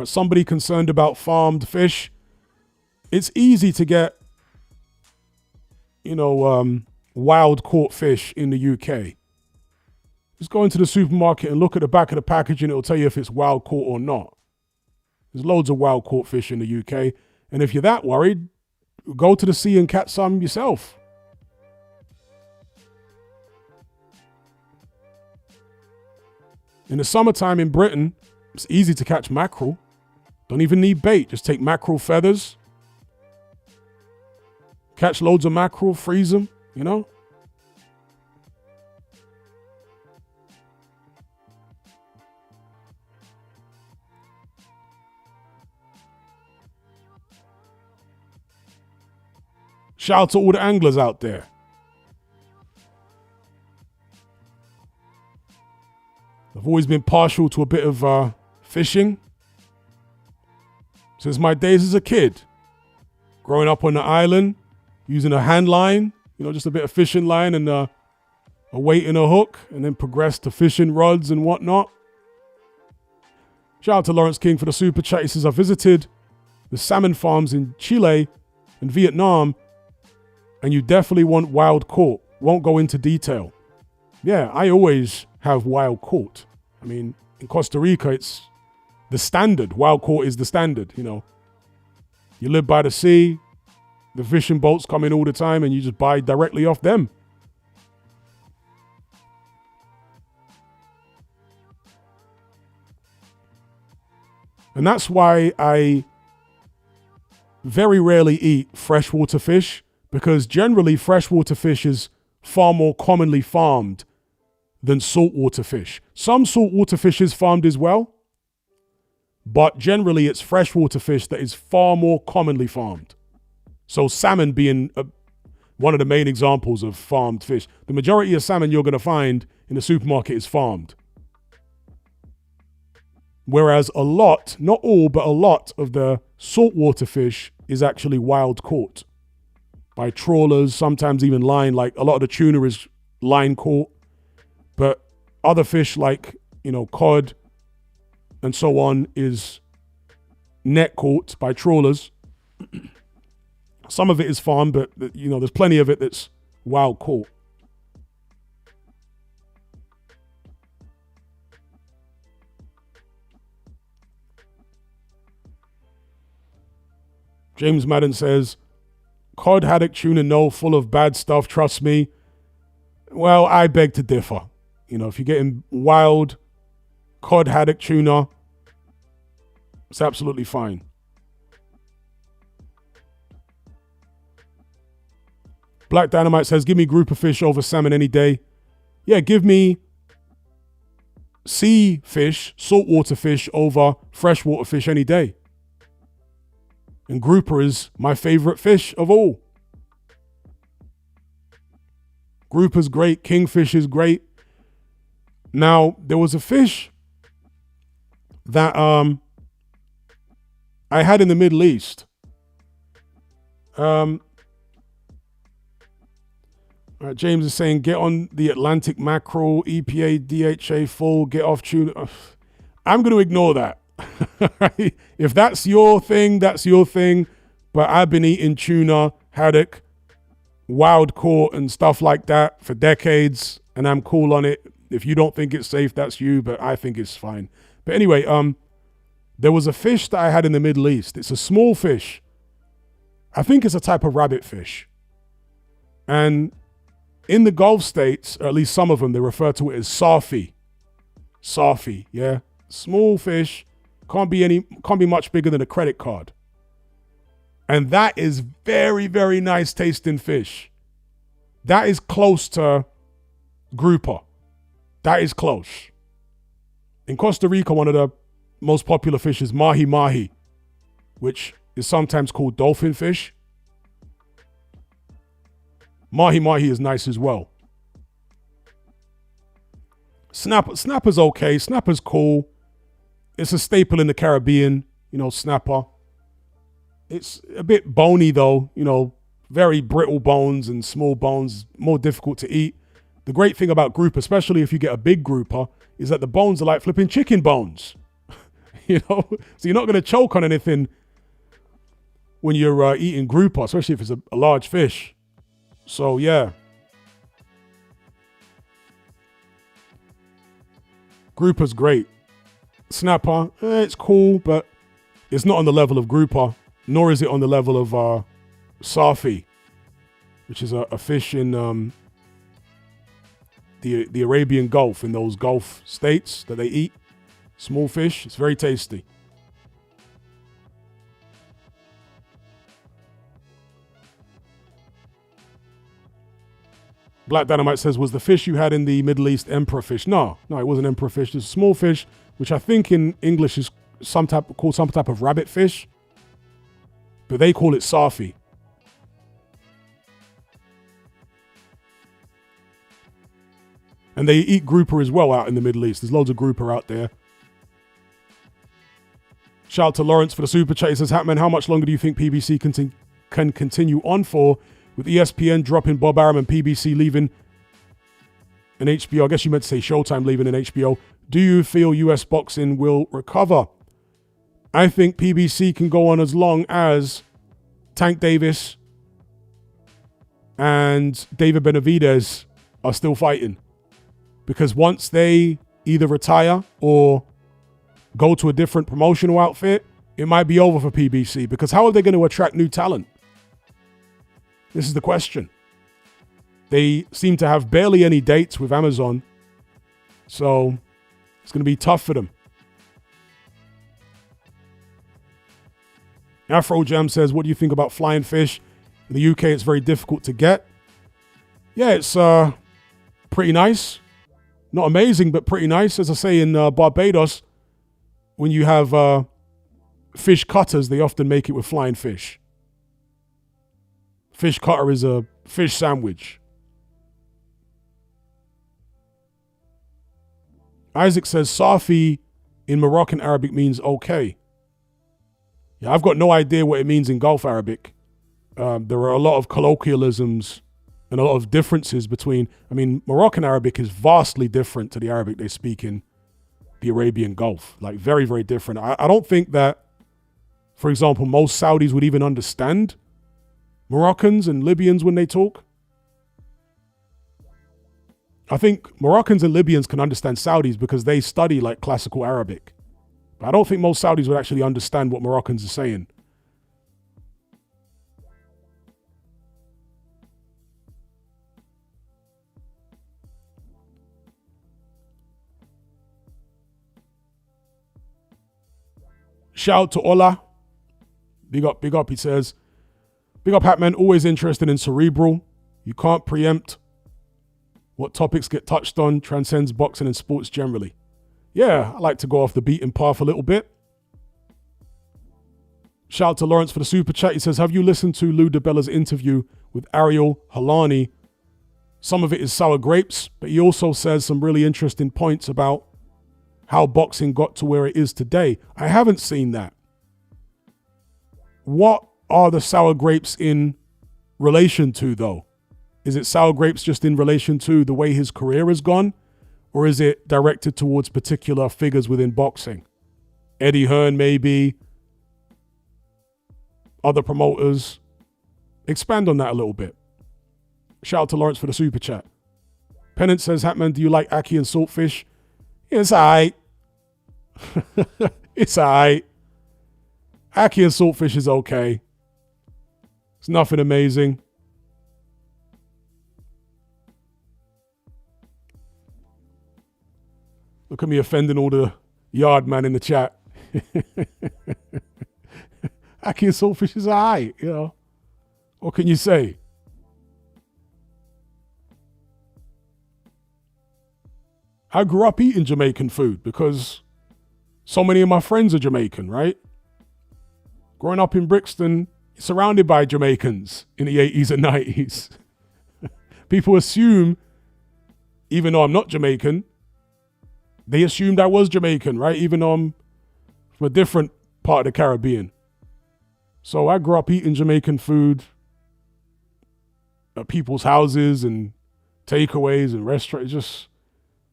Somebody concerned about farmed fish. It's easy to get, wild caught fish in the UK. Just go into the supermarket and look at the back of the package and it'll tell you if it's wild caught or not. There's loads of wild caught fish in the UK. And if you're that worried, go to the sea and catch some yourself. In the summertime in Britain, it's easy to catch mackerel. Don't even need bait. Just take mackerel feathers. Catch loads of mackerel, freeze them, you know? Shout out to all the anglers out there. I've always been partial to a bit of fishing. Since my days as a kid. Growing up on the island, using a hand line, just a bit of fishing line and a weight and a hook, and then progressed to fishing rods and whatnot. Shout out to Lawrence King for the super chat. He says, I visited the salmon farms in Chile and Vietnam, and you definitely want wild caught. Won't go into detail. Yeah, I always have wild caught. I mean, in Costa Rica, it's the standard. Wild caught is the standard, You live by the sea, the fishing boats come in all the time, and you just buy directly off them. And that's why I very rarely eat freshwater fish, because generally freshwater fish is far more commonly farmed than saltwater fish. Some saltwater fish is farmed as well, but generally it's freshwater fish that is far more commonly farmed. So salmon being one of the main examples of farmed fish. The majority of salmon you're going to find in the supermarket is farmed. Whereas a lot, not all, but a lot of the saltwater fish is actually wild caught by trawlers, sometimes even line. Like a lot of the tuna is line caught, but other fish like, cod and so on is net caught by trawlers. Some of it is farmed, but there's plenty of it that's wild caught. James Madden says, cod, haddock, tuna, no, full of bad stuff, trust me. Well, I beg to differ. If you're getting wild cod, haddock, tuna, it's absolutely fine. Black Dynamite says, give me grouper fish over salmon any day. Yeah, give me sea fish, saltwater fish over freshwater fish any day. And grouper is my favorite fish of all. Grouper's great. Kingfish is great. Now, there was a fish that I had in the Middle East. James is saying, get on the Atlantic mackerel, EPA, DHA full, get off tuna. I'm going to ignore that. If that's your thing, that's your thing. But I've been eating tuna, haddock, wild caught and stuff like that for decades, and I'm cool on it. If you don't think it's safe, that's you, but I think it's fine. But anyway, there was a fish that I had in the Middle East. It's a small fish. I think it's a type of rabbit fish. And in the Gulf states, or at least some of them, they refer to it as safi. Safi, yeah. Small fish, can't be much bigger than a credit card. And that is very, very nice tasting fish. That is close to grouper. That is close. In Costa Rica, one of the most popular fish is mahi-mahi, which is sometimes called dolphin fish. Mahi-mahi is nice as well. Snapper's okay. Snapper's cool. It's a staple in the Caribbean, snapper. It's a bit bony though, very brittle bones and small bones, more difficult to eat. The great thing about grouper, especially if you get a big grouper, is that the bones are like flipping chicken bones. So you're not going to choke on anything when you're eating grouper, especially if it's a large fish. So yeah. Grouper's great. Snapper, it's cool, but it's not on the level of grouper, nor is it on the level of safi, which is a fish in the Arabian Gulf, in those Gulf states that they eat. Small fish, it's very tasty. Black Dynamite says, was the fish you had in the Middle East emperor fish? No, it wasn't emperor fish. It's a small fish, which I think in English is called some type of rabbit fish, but they call it safi. And they eat grouper as well out in the Middle East. There's loads of grouper out there. Shout out to Lawrence for the super chat. He says, Hatman, how much longer do you think PBC can continue on for, with ESPN dropping Bob Arum and PBC leaving and HBO? I guess you meant to say Showtime leaving and HBO. Do you feel US boxing will recover? I think PBC can go on as long as Tank Davis and David Benavidez are still fighting. Because once they either retire or go to a different promotional outfit, it might be over for PBC. Because how are they going to attract new talent? This is the question. They seem to have barely any dates with Amazon. So it's going to be tough for them. Afro Jam says, what do you think about flying fish? In the UK, it's very difficult to get. Yeah, it's pretty nice. Not amazing, but pretty nice. As I say, in Barbados, when you have fish cutters, they often make it with flying fish. Fish cutter is a fish sandwich. Isaac says Safi in Moroccan Arabic means okay. Yeah, I've got no idea what it means in Gulf Arabic. There are a lot of colloquialisms and a lot of differences between, Moroccan Arabic is vastly different to the Arabic they speak in the Arabian Gulf. Like very, very different. I don't think that, for example, most Saudis would even understand Moroccans and Libyans when they talk. I think Moroccans and Libyans can understand Saudis because they study like classical Arabic. But I don't think most Saudis would actually understand what Moroccans are saying. Shout out to Ola. Big up, he says. Big up, Hatman, always interested in cerebral. You can't preempt what topics get touched on, transcends boxing and sports generally. Yeah, I like to go off the beaten path a little bit. Shout out to Lawrence for the super chat. He says, have you listened to Lou DiBella's interview with Ariel Helwani? Some of it is sour grapes, but he also says some really interesting points about how boxing got to where it is today. I haven't seen that. What are the sour grapes in relation to, though? Is it sour grapes just in relation to the way his career has gone? Or is it directed towards particular figures within boxing? Eddie Hearn, maybe. Other promoters. Expand on that a little bit. Shout out to Lawrence for the super chat. Pennant says, Hatman, do you like ackee and saltfish? It's aight. It's aight. Ackee and saltfish is okay. It's nothing amazing. Look at me offending all the yard man in the chat. Ackee and saltfish is aight, you know. What can you say? I grew up eating Jamaican food because so many of my friends are Jamaican, right? Growing up in Brixton, surrounded by Jamaicans in the 80s and 90s. People assume, even though I'm not Jamaican, they assumed I was Jamaican, right? Even though I'm from a different part of the Caribbean. So I grew up eating Jamaican food at people's houses and takeaways and restaurants.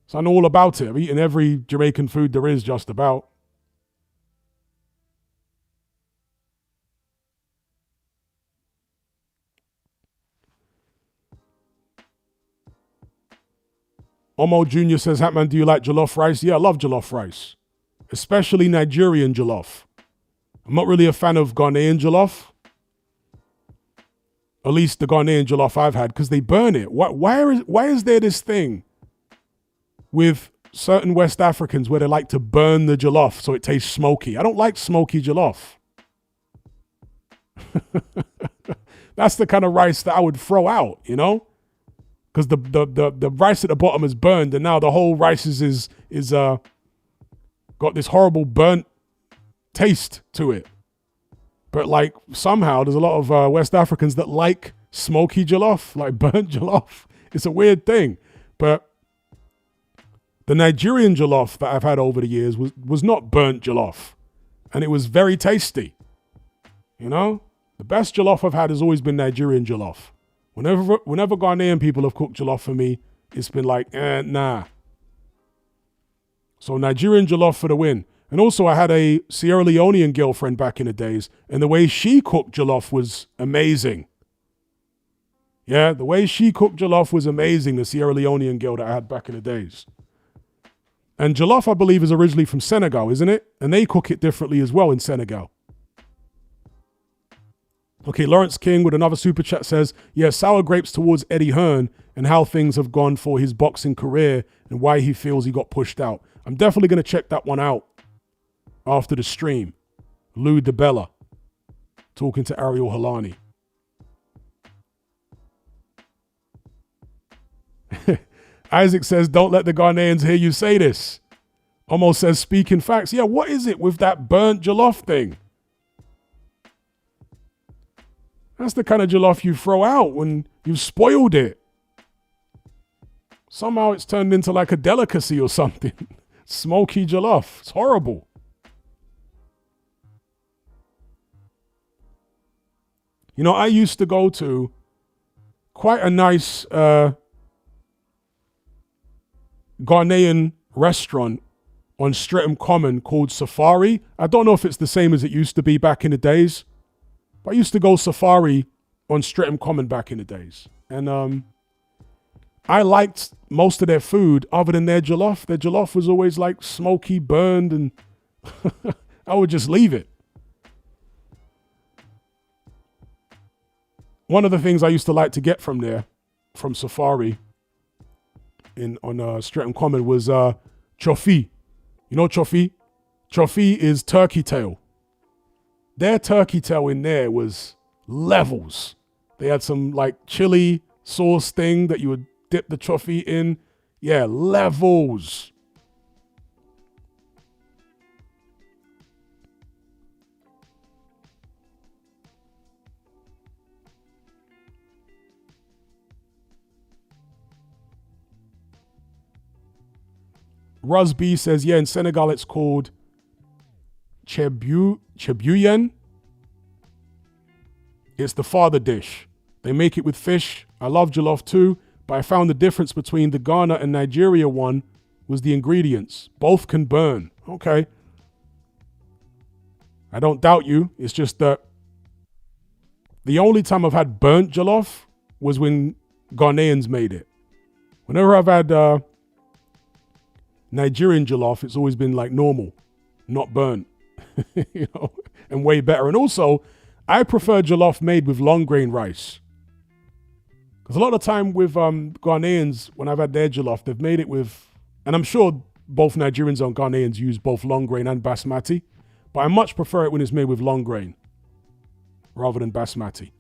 So I know all about it. I've eaten every Jamaican food there is just about. Omo Jr. says, Hatman, do you like jollof rice? Yeah, I love jollof rice. Especially Nigerian jollof. I'm not really a fan of Ghanaian jollof. At least the Ghanaian jollof I've had, because they burn it. Why is there this thing with certain West Africans where they like to burn the jollof so it tastes smoky? I don't like smoky jollof. That's the kind of rice that I would throw out, you know? Because the rice at the bottom is burned, and now the whole rice is got this horrible burnt taste to it. But like somehow there's a lot of West Africans that like smoky jollof, like burnt jollof. It's a weird thing. But the Nigerian jollof that I've had over the years was not burnt jollof. And it was very tasty. You know? The best jollof I've had has always been Nigerian jollof. Whenever Ghanaian people have cooked jollof for me, it's been like, nah. So Nigerian jollof for the win. And also I had a Sierra Leonean girlfriend back in the days, and the way she cooked jollof was amazing. Yeah, the way she cooked jollof was amazing, the Sierra Leonean girl that I had back in the days. And jollof, I believe, is originally from Senegal, isn't it? And they cook it differently as well in Senegal. Okay, Lawrence King with another super chat says, yeah, sour grapes towards Eddie Hearn and how things have gone for his boxing career and why he feels he got pushed out. I'm definitely going to check that one out after the stream. Lou DiBella talking to Ariel Helwani. Isaac says, don't let the Ghanaians hear you say this. Almost says, speaking facts. Yeah, what is it with that burnt jollof thing? That's the kind of jollof you throw out when you've spoiled it. Somehow it's turned into like a delicacy or something. Smoky jollof. It's horrible. You know, I used to go to quite a nice Ghanaian restaurant on Streatham Common called Safari. I don't know if it's the same as it used to be back in the days, but I used to go Safari on Streatham Common back in the days. And I liked most of their food other than their jollof. Their jollof was always like smoky, burned, and I would just leave it. One of the things I used to like to get from there, from Safari on Streatham Common, was chofi. You know chofi? Chofi is turkey tail. Their turkey tail in there was levels. They had some like chili sauce thing that you would dip the chofi in. Yeah, levels. Ruz B says, yeah, in Senegal it's called chebuyen. It's the father dish. They make it with fish. I love jollof too, but I found the difference between the Ghana and Nigeria one was the ingredients. Both can burn. Okay. I don't doubt you. It's just that the only time I've had burnt jollof was when Ghanaians made it. Whenever I've had Nigerian jollof, it's always been like normal, not burnt, you know, and way better. And also, I prefer jollof made with long grain rice. Because a lot of the time with Ghanaians, when I've had their jollof, they've made it with, and I'm sure both Nigerians and Ghanaians use both long grain and basmati, but I much prefer it when it's made with long grain rather than basmati.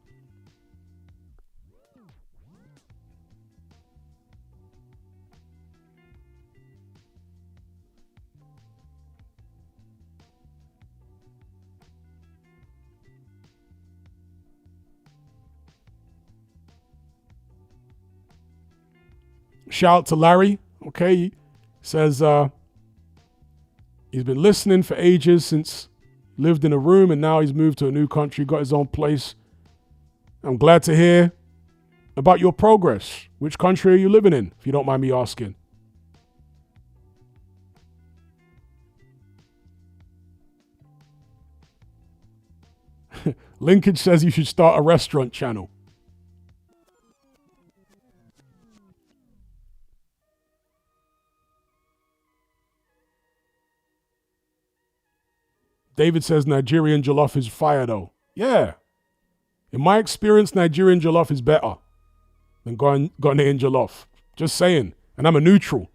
Shout out to Larry. Okay, he says he's been listening for ages, since lived in a room, and now he's moved to a new country, got his own place. I'm glad to hear about your progress. Which country are you living in, if you don't mind me asking? Linkage says you should start a restaurant channel. David says Nigerian jollof is fire though. Yeah. In my experience, Nigerian jollof is better than Ghanaian jollof. Just saying. And I'm a neutral.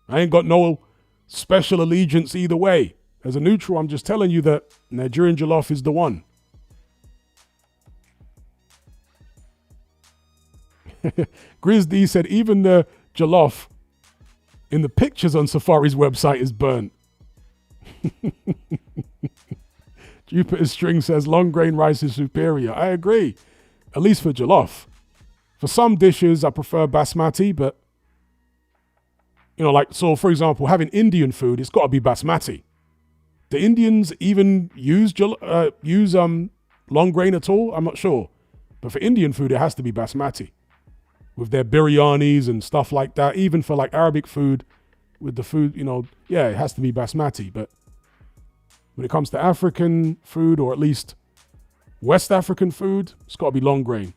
I ain't got no special allegiance either way. As a neutral, I'm just telling you that Nigerian jollof is the one. Grizz D said even the jollof in the pictures on Safari's website is burnt. Jupiter String says long grain rice is superior. I agree, at least for jollof. For some dishes, I prefer basmati, but you know, like, so for example, having Indian food, it's got to be basmati. Do Indians even use long grain at all? I'm not sure, but for Indian food, it has to be basmati with their biryanis and stuff like that. Even for like Arabic food, with the food, you know, yeah, it has to be basmati. But when it comes to African food, or at least West African food, it's got to be long grain.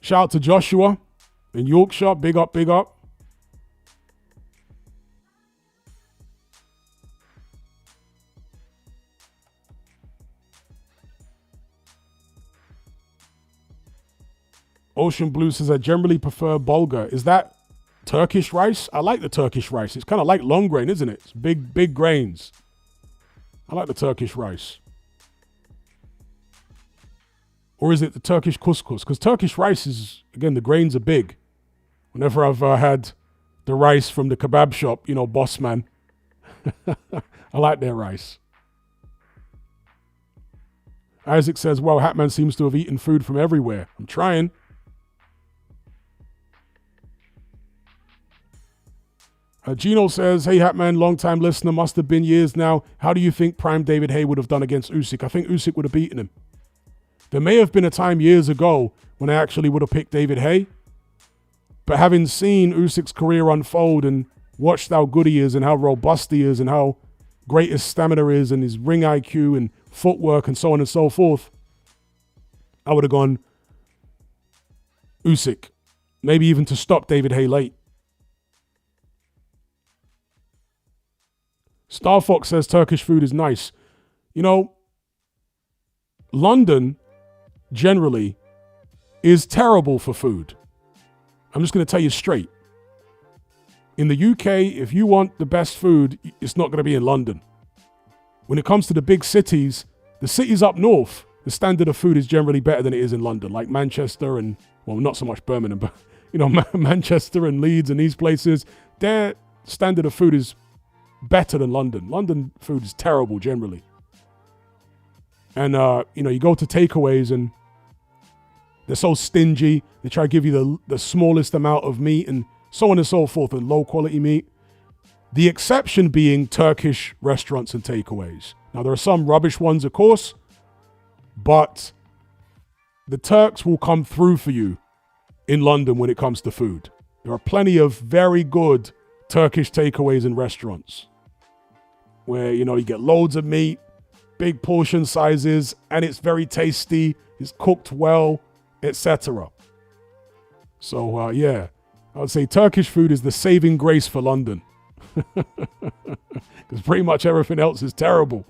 Shout out to Joshua in Yorkshire. Big up, big up. Ocean Blue says I generally prefer bulgur. Is that Turkish rice? I like the Turkish rice. It's kind of like long grain, isn't it? It's big grains. I like the Turkish rice. Or is it the Turkish couscous? Because Turkish rice is, again, the grains are big. Whenever I've had the rice from the kebab shop, Boss Man. I like their rice. Isaac says, wow, Hatman seems to have eaten food from everywhere. I'm trying. Gino says, hey, Hatman, long-time listener, must have been years now. How do you think prime David Haye would have done against Usyk? I think Usyk would have beaten him. There may have been a time years ago when I actually would have picked David Haye. But having seen Usyk's career unfold and watched how good he is and how robust he is and how great his stamina is and his ring IQ and footwork and so on and so forth, I would have gone Usyk. Maybe even to stop David Haye late. Star Fox says Turkish food is nice. London generally is terrible for food. I'm just going to tell you straight. In the UK, if you want the best food, it's not going to be in London. When it comes to the big cities, the cities up north, the standard of food is generally better than it is in London, like Manchester and, well, not so much Birmingham, but, Manchester and Leeds and these places, their standard of food is better than London. London food is terrible generally. And, you go to takeaways and they're so stingy. They try to give you the smallest amount of meat and so on and so forth, and low quality meat. The exception being Turkish restaurants and takeaways. Now, there are some rubbish ones, of course, but the Turks will come through for you in London when it comes to food. There are plenty of very good Turkish takeaways and restaurants where, you get loads of meat, big portion sizes, and it's very tasty, it's cooked well, etc. So, yeah, I would say Turkish food is the saving grace for London. Because pretty much everything else is terrible.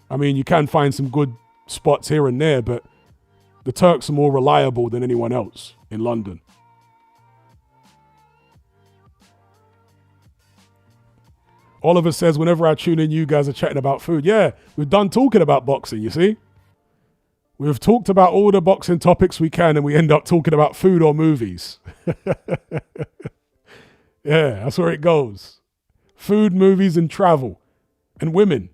I mean, you can find some good spots here and there, but the Turks are more reliable than anyone else in London. Oliver says, whenever I tune in, you guys are chatting about food. Yeah, we're done talking about boxing, you see? We've talked about all the boxing topics we can, and we end up talking about food or movies. Yeah, that's where it goes. Food, movies, and travel. And women.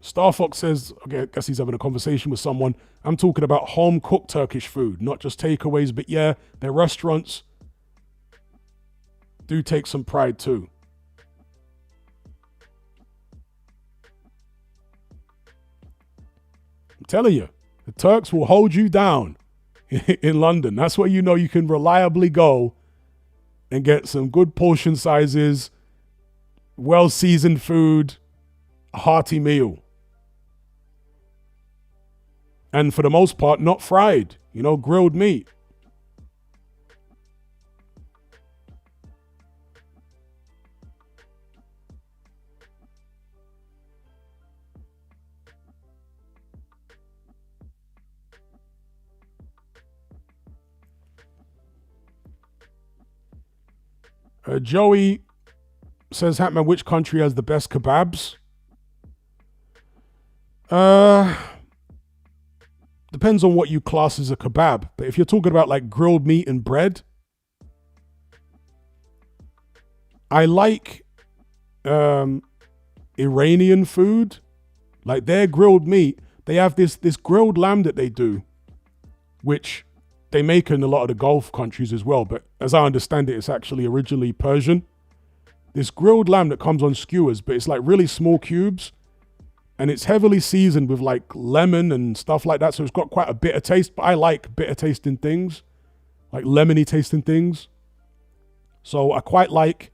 Star Fox says, okay, I guess he's having a conversation with someone. I'm talking about home-cooked Turkish food, not just takeaways, but yeah, their restaurants do take some pride too. I'm telling you, the Turks will hold you down in London. That's where you can reliably go and get some good portion sizes, well-seasoned food, a hearty meal. And for the most part, not fried, grilled meat. Joey says, Hatman, which country has the best kebabs? Depends on what you class as a kebab. But if you're talking about like grilled meat and bread, I like Iranian food. Like their grilled meat, they have this grilled lamb that they do, which they make in a lot of the Gulf countries as well. But as I understand it, it's actually originally Persian. This grilled lamb that comes on skewers, but it's like really small cubes. And it's heavily seasoned with like lemon and stuff like that. So it's got quite a bitter taste, but I like bitter tasting things, like lemony tasting things. So I quite like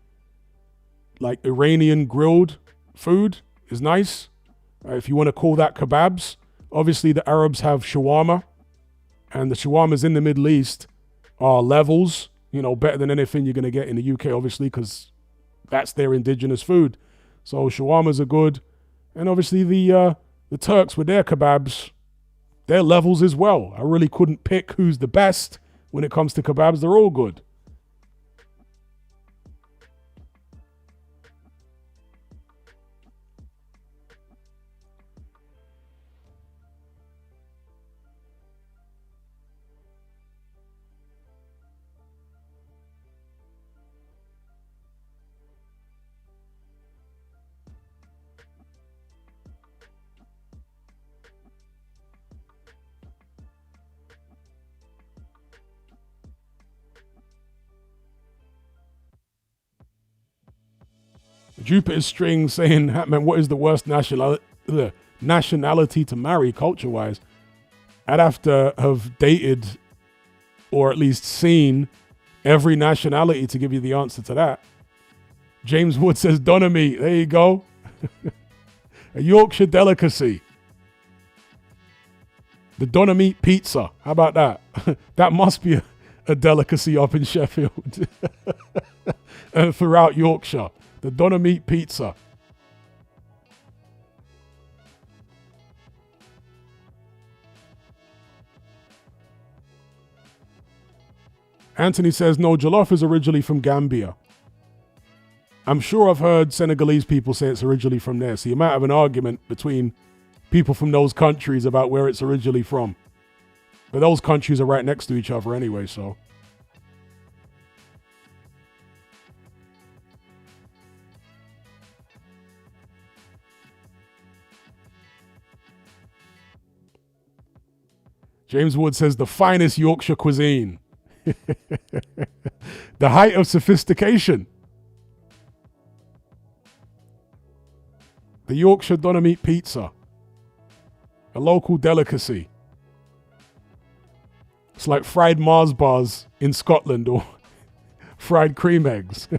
Iranian grilled food is nice. If you want to call that kebabs. Obviously the Arabs have shawarma, and the shawarmas in the Middle East are levels, better than anything you're going to get in the UK, obviously, because that's their indigenous food. So shawarmas are good. And obviously the Turks with their kebabs, they're levels as well. I really couldn't pick who's the best when it comes to kebabs. They're all good. Jupiter String saying, Hatman, what is the worst nationality to marry culture-wise? I'd have to have dated or at least seen every nationality to give you the answer to that. James Wood says doner meat. There you go. A Yorkshire delicacy. The doner meat pizza. How about that? That must be a delicacy up in Sheffield and throughout Yorkshire. The doner meat pizza. Anthony says, no, jollof is originally from Gambia. I'm sure I've heard Senegalese people say it's originally from there. So you might have an argument between people from those countries about where it's originally from. But those countries are right next to each other anyway, so. James Wood says the finest Yorkshire cuisine. The height of sophistication. The Yorkshire doner meat pizza. A local delicacy. It's like fried Mars bars in Scotland or fried cream eggs.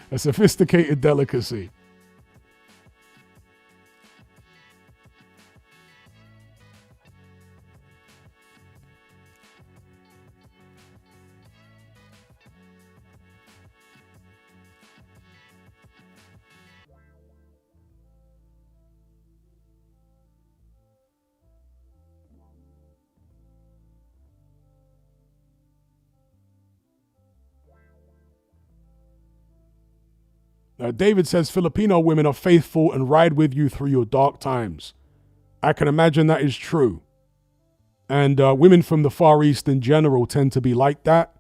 A sophisticated delicacy. David says Filipino women are faithful and ride with you through your dark times. I can imagine that is true. And women from the Far East in general tend to be like that.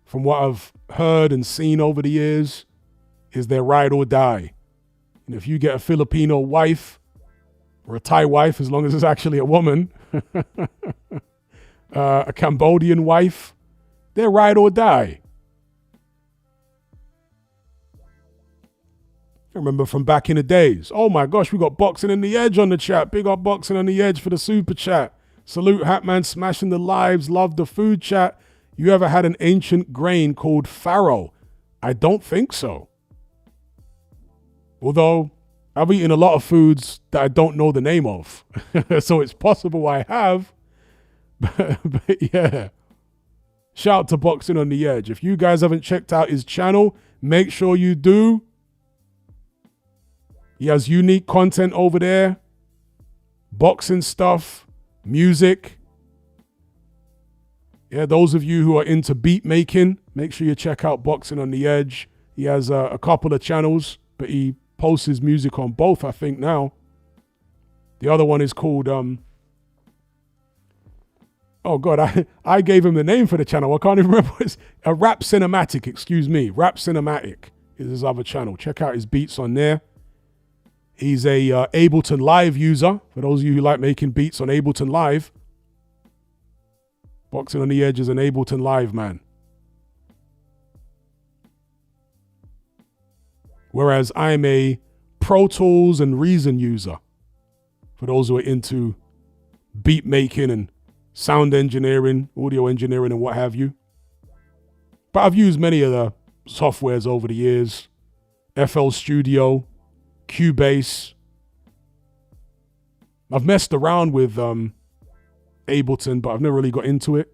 From what I've heard and seen over the years, is their ride or die. And if you get a Filipino wife or a Thai wife, as long as it's actually a woman, a Cambodian wife, they're ride or die. I remember from back in the days. Oh my gosh, we got Boxing on the Edge on the chat. Big up Boxing on the Edge for the super chat. Salute Hatman, smashing the lives, love the food chat. You ever had an ancient grain called farro? I don't think so. Although I've eaten a lot of foods that I don't know the name of. So it's possible I have. But yeah. Shout out to Boxing on the Edge. If you guys haven't checked out his channel, make sure you do. He has unique content over there. Boxing stuff, music. Yeah, those of you who are into beat making, make sure you check out Boxing on the Edge. He has a couple of channels, but he posts his music on both, I think, now. The other one is called, oh God, I gave him the name for the channel. I can't even remember. It's a Rap Cinematic, excuse me. Rap Cinematic is his other channel. Check out his beats on there. He's a Ableton Live user. For those of you who like making beats on Ableton Live, Boxing on the Edge is an Ableton Live man. Whereas I'm a Pro Tools and Reason user. For those who are into beat making and sound engineering, audio engineering and what have you. But I've used many of the softwares over the years. FL Studio, Cubase. I've messed around with Ableton, but I've never really got into it.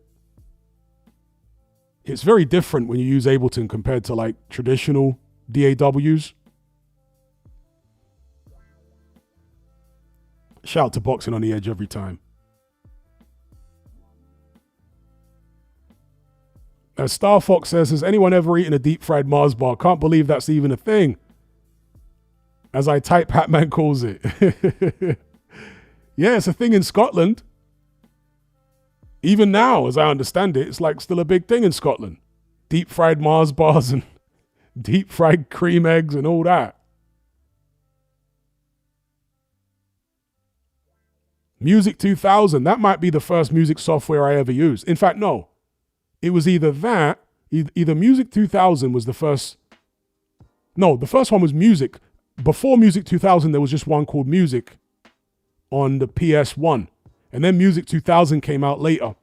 It's very different when you use Ableton compared to like traditional DAWs. Shout to Boxing on the Edge every time. As Star Fox says, has anyone ever eaten a deep fried Mars bar? Can't believe that's even a thing. As I type, Hatman calls it. Yeah, it's a thing in Scotland. Even now, as I understand it, it's like still a big thing in Scotland. Deep fried Mars bars and deep fried cream eggs and all that. Music 2000, that might be the first music software I ever used. In fact, no. It was either that, either Music 2000 was the first. No, the first one was Music. Before Music 2000, there was just one called Music on the PS1. And then Music 2000 came out later.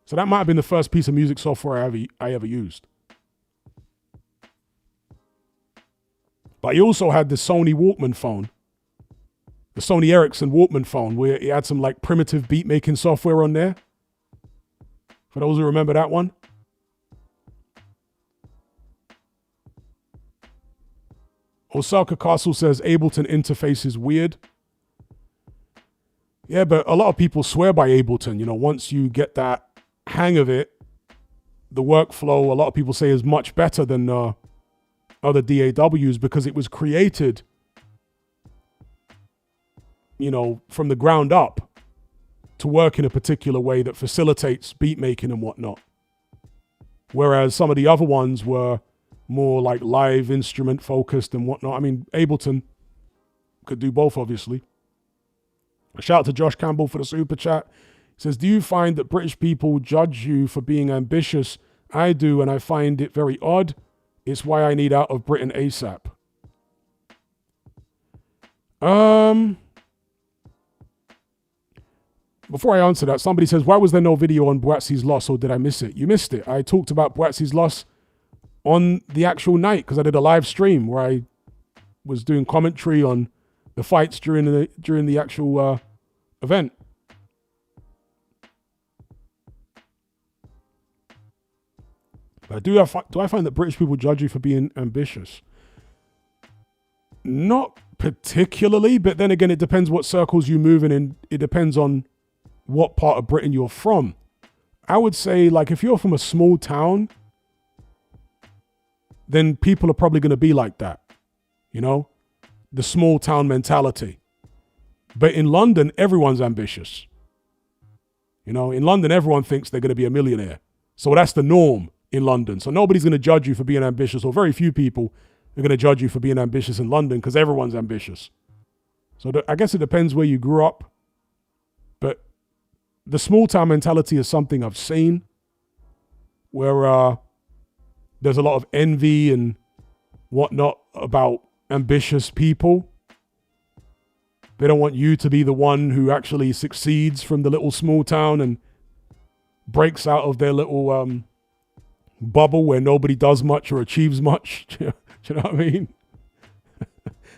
So that might have been the first piece of music software I ever used. But he also had the Sony Walkman phone. The Sony Ericsson Walkman phone, where it had some like primitive beat making software on there. For those who remember that one. Osaka Castle says Ableton interface is weird. Yeah, but a lot of people swear by Ableton. You know, once you get that hang of it, the workflow, a lot of people say, is much better than other DAWs because it was created, you know, from the ground up to work in a particular way that facilitates beat making and whatnot. Whereas some of the other ones were more like live instrument focused and whatnot. I mean, Ableton could do both, obviously. A shout out to Josh Campbell for the super chat. He says, do you find that British people judge you for being ambitious? I do, and I find it very odd. It's why I need out of Britain ASAP. Before I answer that, somebody says, why was there no video on Boatsie's loss, or did I miss it? You missed it. I talked about Boatsie's loss on the actual night because I did a live stream where I was doing commentary on the fights during the actual event. But do I find that British people judge you for being ambitious? Not particularly, but then again, it depends what circles you move in, and it depends on what part of Britain you're from. I would say, like, if you're from a small town, then people are probably going to be like that, you know, the small town mentality. But in London, everyone's ambitious. You know, in London, everyone thinks they're going to be a millionaire. So that's the norm in London. So nobody's going to judge you for being ambitious, or very few people are going to judge you for being ambitious in London because everyone's ambitious. So I guess it depends where you grew up. But the small town mentality is something I've seen where there's a lot of envy and whatnot about ambitious people. They don't want you to be the one who actually succeeds from the little small town and breaks out of their little bubble where nobody does much or achieves much. Do you know what I mean?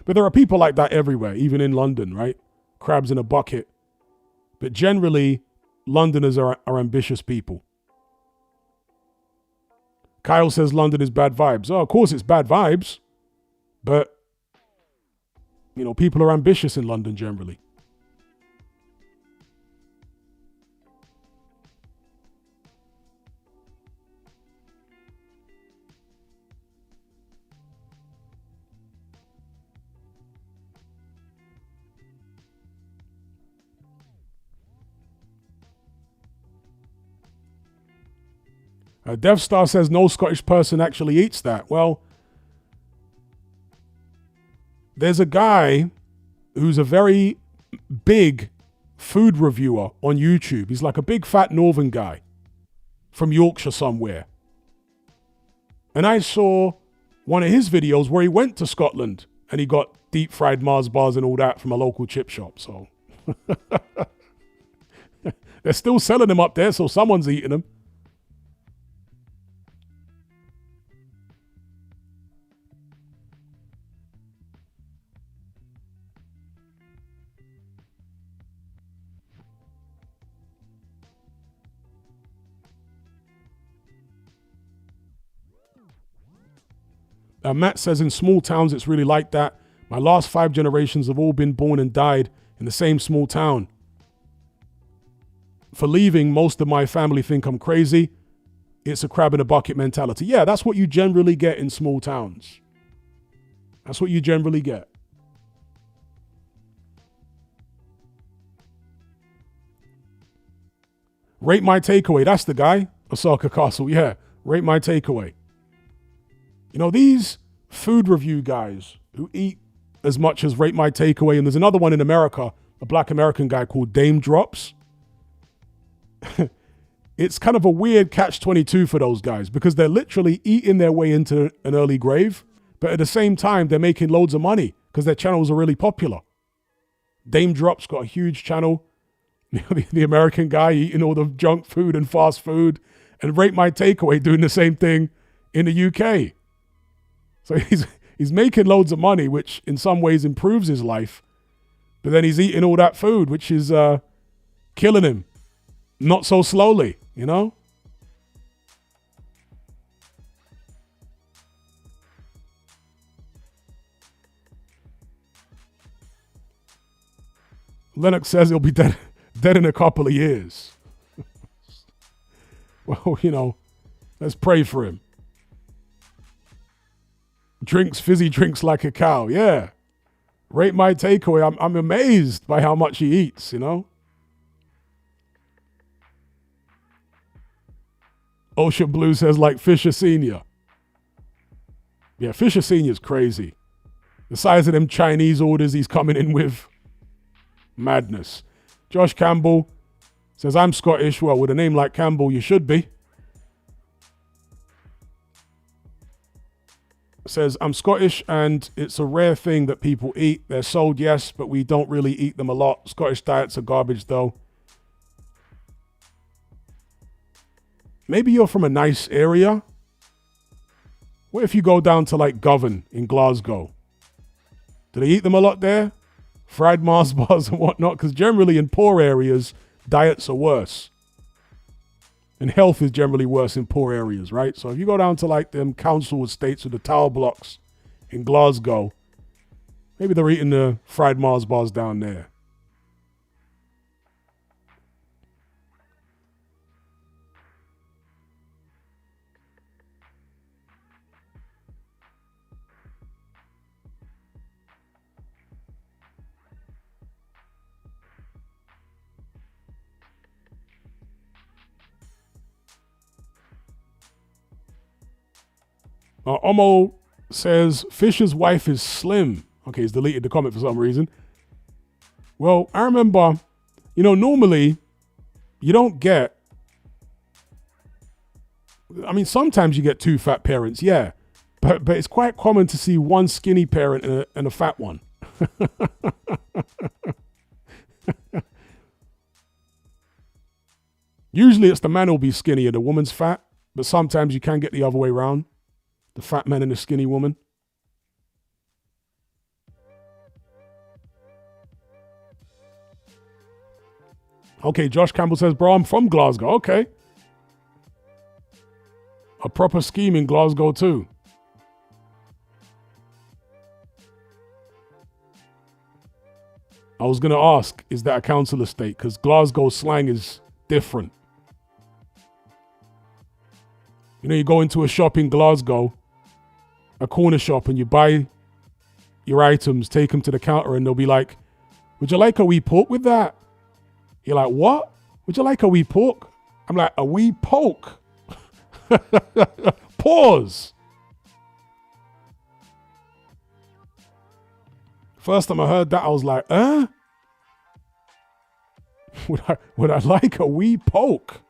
But there are people like that everywhere, even in London, right? Crabs in a bucket. But generally, Londoners are ambitious people. Kyle says London is bad vibes. Oh, of course it's bad vibes. But, you know, people are ambitious in London generally. Dev Star says no Scottish person actually eats that. Well, there's a guy who's a very big food reviewer on YouTube. He's like a big fat northern guy from Yorkshire somewhere. And I saw one of his videos where he went to Scotland and he got deep fried Mars bars and all that from a local chip shop. So they're still selling them up there, so someone's eating them. Matt says in small towns, it's really like that. My last 5 generations have all been born and died in the same small town. For leaving, most of my family think I'm crazy. It's a crab in a bucket mentality. Yeah, that's what you generally get in small towns. That's what you generally get. Rate my takeaway. That's the guy. Osaka Castle. Yeah. Rate my takeaway. You know, these food review guys who eat as much as Rate My Takeaway, and there's another one in America, a black American guy called Dame Drops. It's kind of a weird catch-22 for those guys because they're literally eating their way into an early grave, but at the same time, they're making loads of money because their channels are really popular. Dame Drops got a huge channel. The American guy eating all the junk food and fast food, and Rate My Takeaway doing the same thing in the UK. So he's making loads of money, which in some ways improves his life, but then he's eating all that food, which is killing him. Not so slowly, you know? Lennox says he'll be dead in a couple of years. Well, you know, let's pray for him. Drinks fizzy drinks like a cow. Yeah. Rate My Takeaway. I'm amazed by how much he eats, you know? Ocean Blue says like Fisher Sr. Yeah, Fisher Sr. is crazy. The size of them Chinese orders he's coming in with. Madness. Josh Campbell says, I'm Scottish. Well, with a name like Campbell, you should be. Says, I'm Scottish and it's a rare thing that people eat. They're sold, yes, but we don't really eat them a lot. Scottish diets are garbage, though. Maybe you're from a nice area. What if you go down to like Govan in Glasgow? Do they eat them a lot there? Fried Mars bars and whatnot? Because generally in poor areas, diets are worse. And health is generally worse in poor areas, right? So if you go down to like them council estates with the tower blocks in Glasgow, maybe they're eating the fried Mars bars down there. Omo says, Fisher's wife is slim. Okay, he's deleted the comment for some reason. Well, I remember, you know, normally you don't get, I mean, sometimes you get two fat parents, yeah. But it's quite common to see one skinny parent and a fat one. Usually it's the man who'll be skinny and the woman's fat, but sometimes you can get the other way around. The fat man and the skinny woman. Okay, Josh Campbell says, bro, I'm from Glasgow. Okay. A proper scheme in Glasgow too. I was going to ask, is that a council estate? Because Glasgow slang is different. You know, you go into a shop in Glasgow, a corner shop, and you buy your items, take them to the counter, and they'll be like, would you like a wee poke with that? You're like, what? Would you like a wee poke? I'm like, a wee poke? Pause. First time I heard that, I was like, Would I like a wee poke?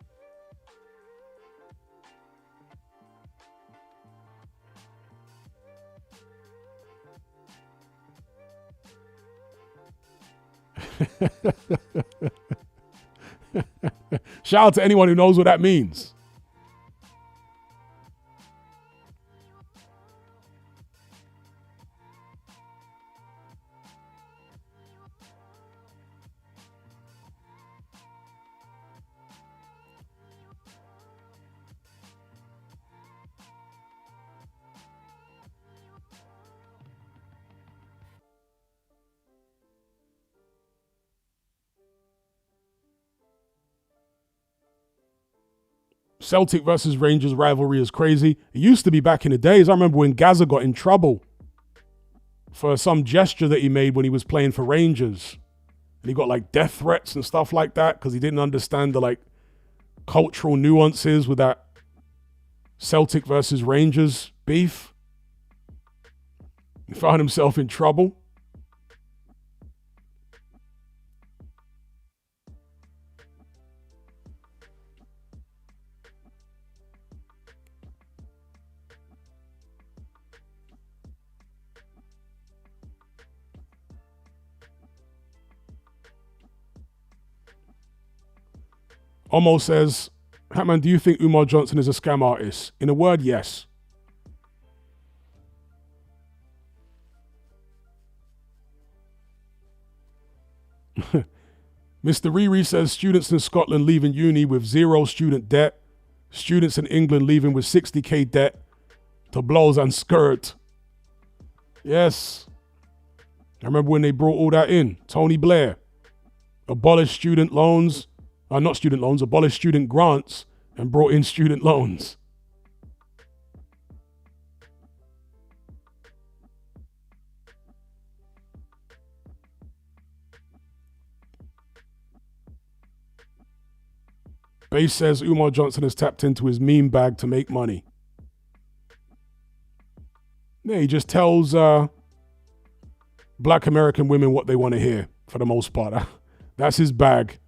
Shout out to anyone who knows what that means. Celtic versus Rangers rivalry is crazy. It used to be back in the days. I remember when Gaza got in trouble for some gesture that he made when he was playing for Rangers. And he got like death threats and stuff like that because he didn't understand the like cultural nuances with that Celtic versus Rangers beef. He found himself in trouble. Omo says, Hatman, do you think Umar Johnson is a scam artist? In a word, yes. Mr. Riri says, students in Scotland leaving uni with 0 student debt. Students in England leaving with 60k debt to blows and skirt. Yes. I remember when they brought all that in. Tony Blair. Abolished student loans. Not student loans, abolished student grants and brought in student loans. Base says Umar Johnson has tapped into his meme bag to make money. Yeah, he just tells black American women what they want to hear for the most part. That's his bag.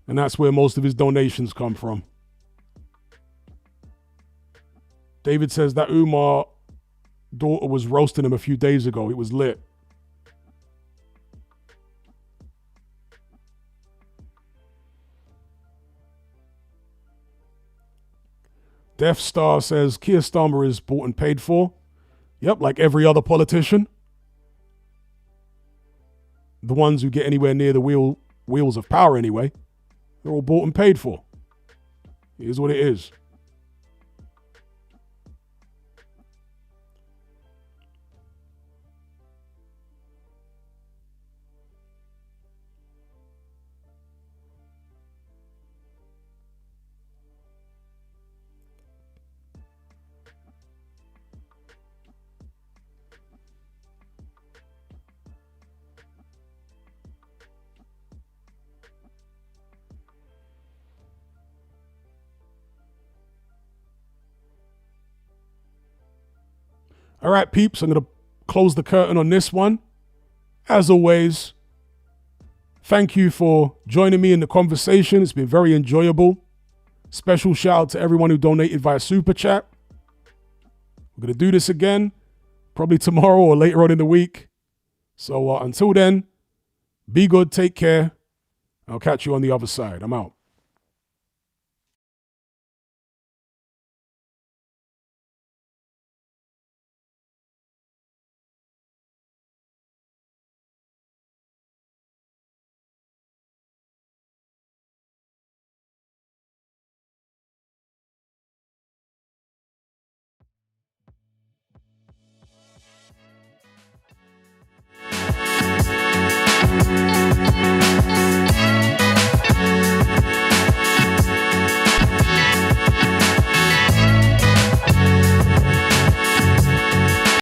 And that's where most of his donations come from. David says that Umar daughter was roasting him a few days ago. It was lit. Death Star says Keir Starmer is bought and paid for. Yep, like every other politician. The ones who get anywhere near the wheels of power anyway. They're all bought and paid for. Here's what it is. All right, peeps, I'm going to close the curtain on this one. As always, thank you for joining me in the conversation. It's been very enjoyable. Special shout out to everyone who donated via Super Chat. We're going to do this again, probably tomorrow or later on in the week. So until then, be good, take care. I'll catch you on the other side. I'm out.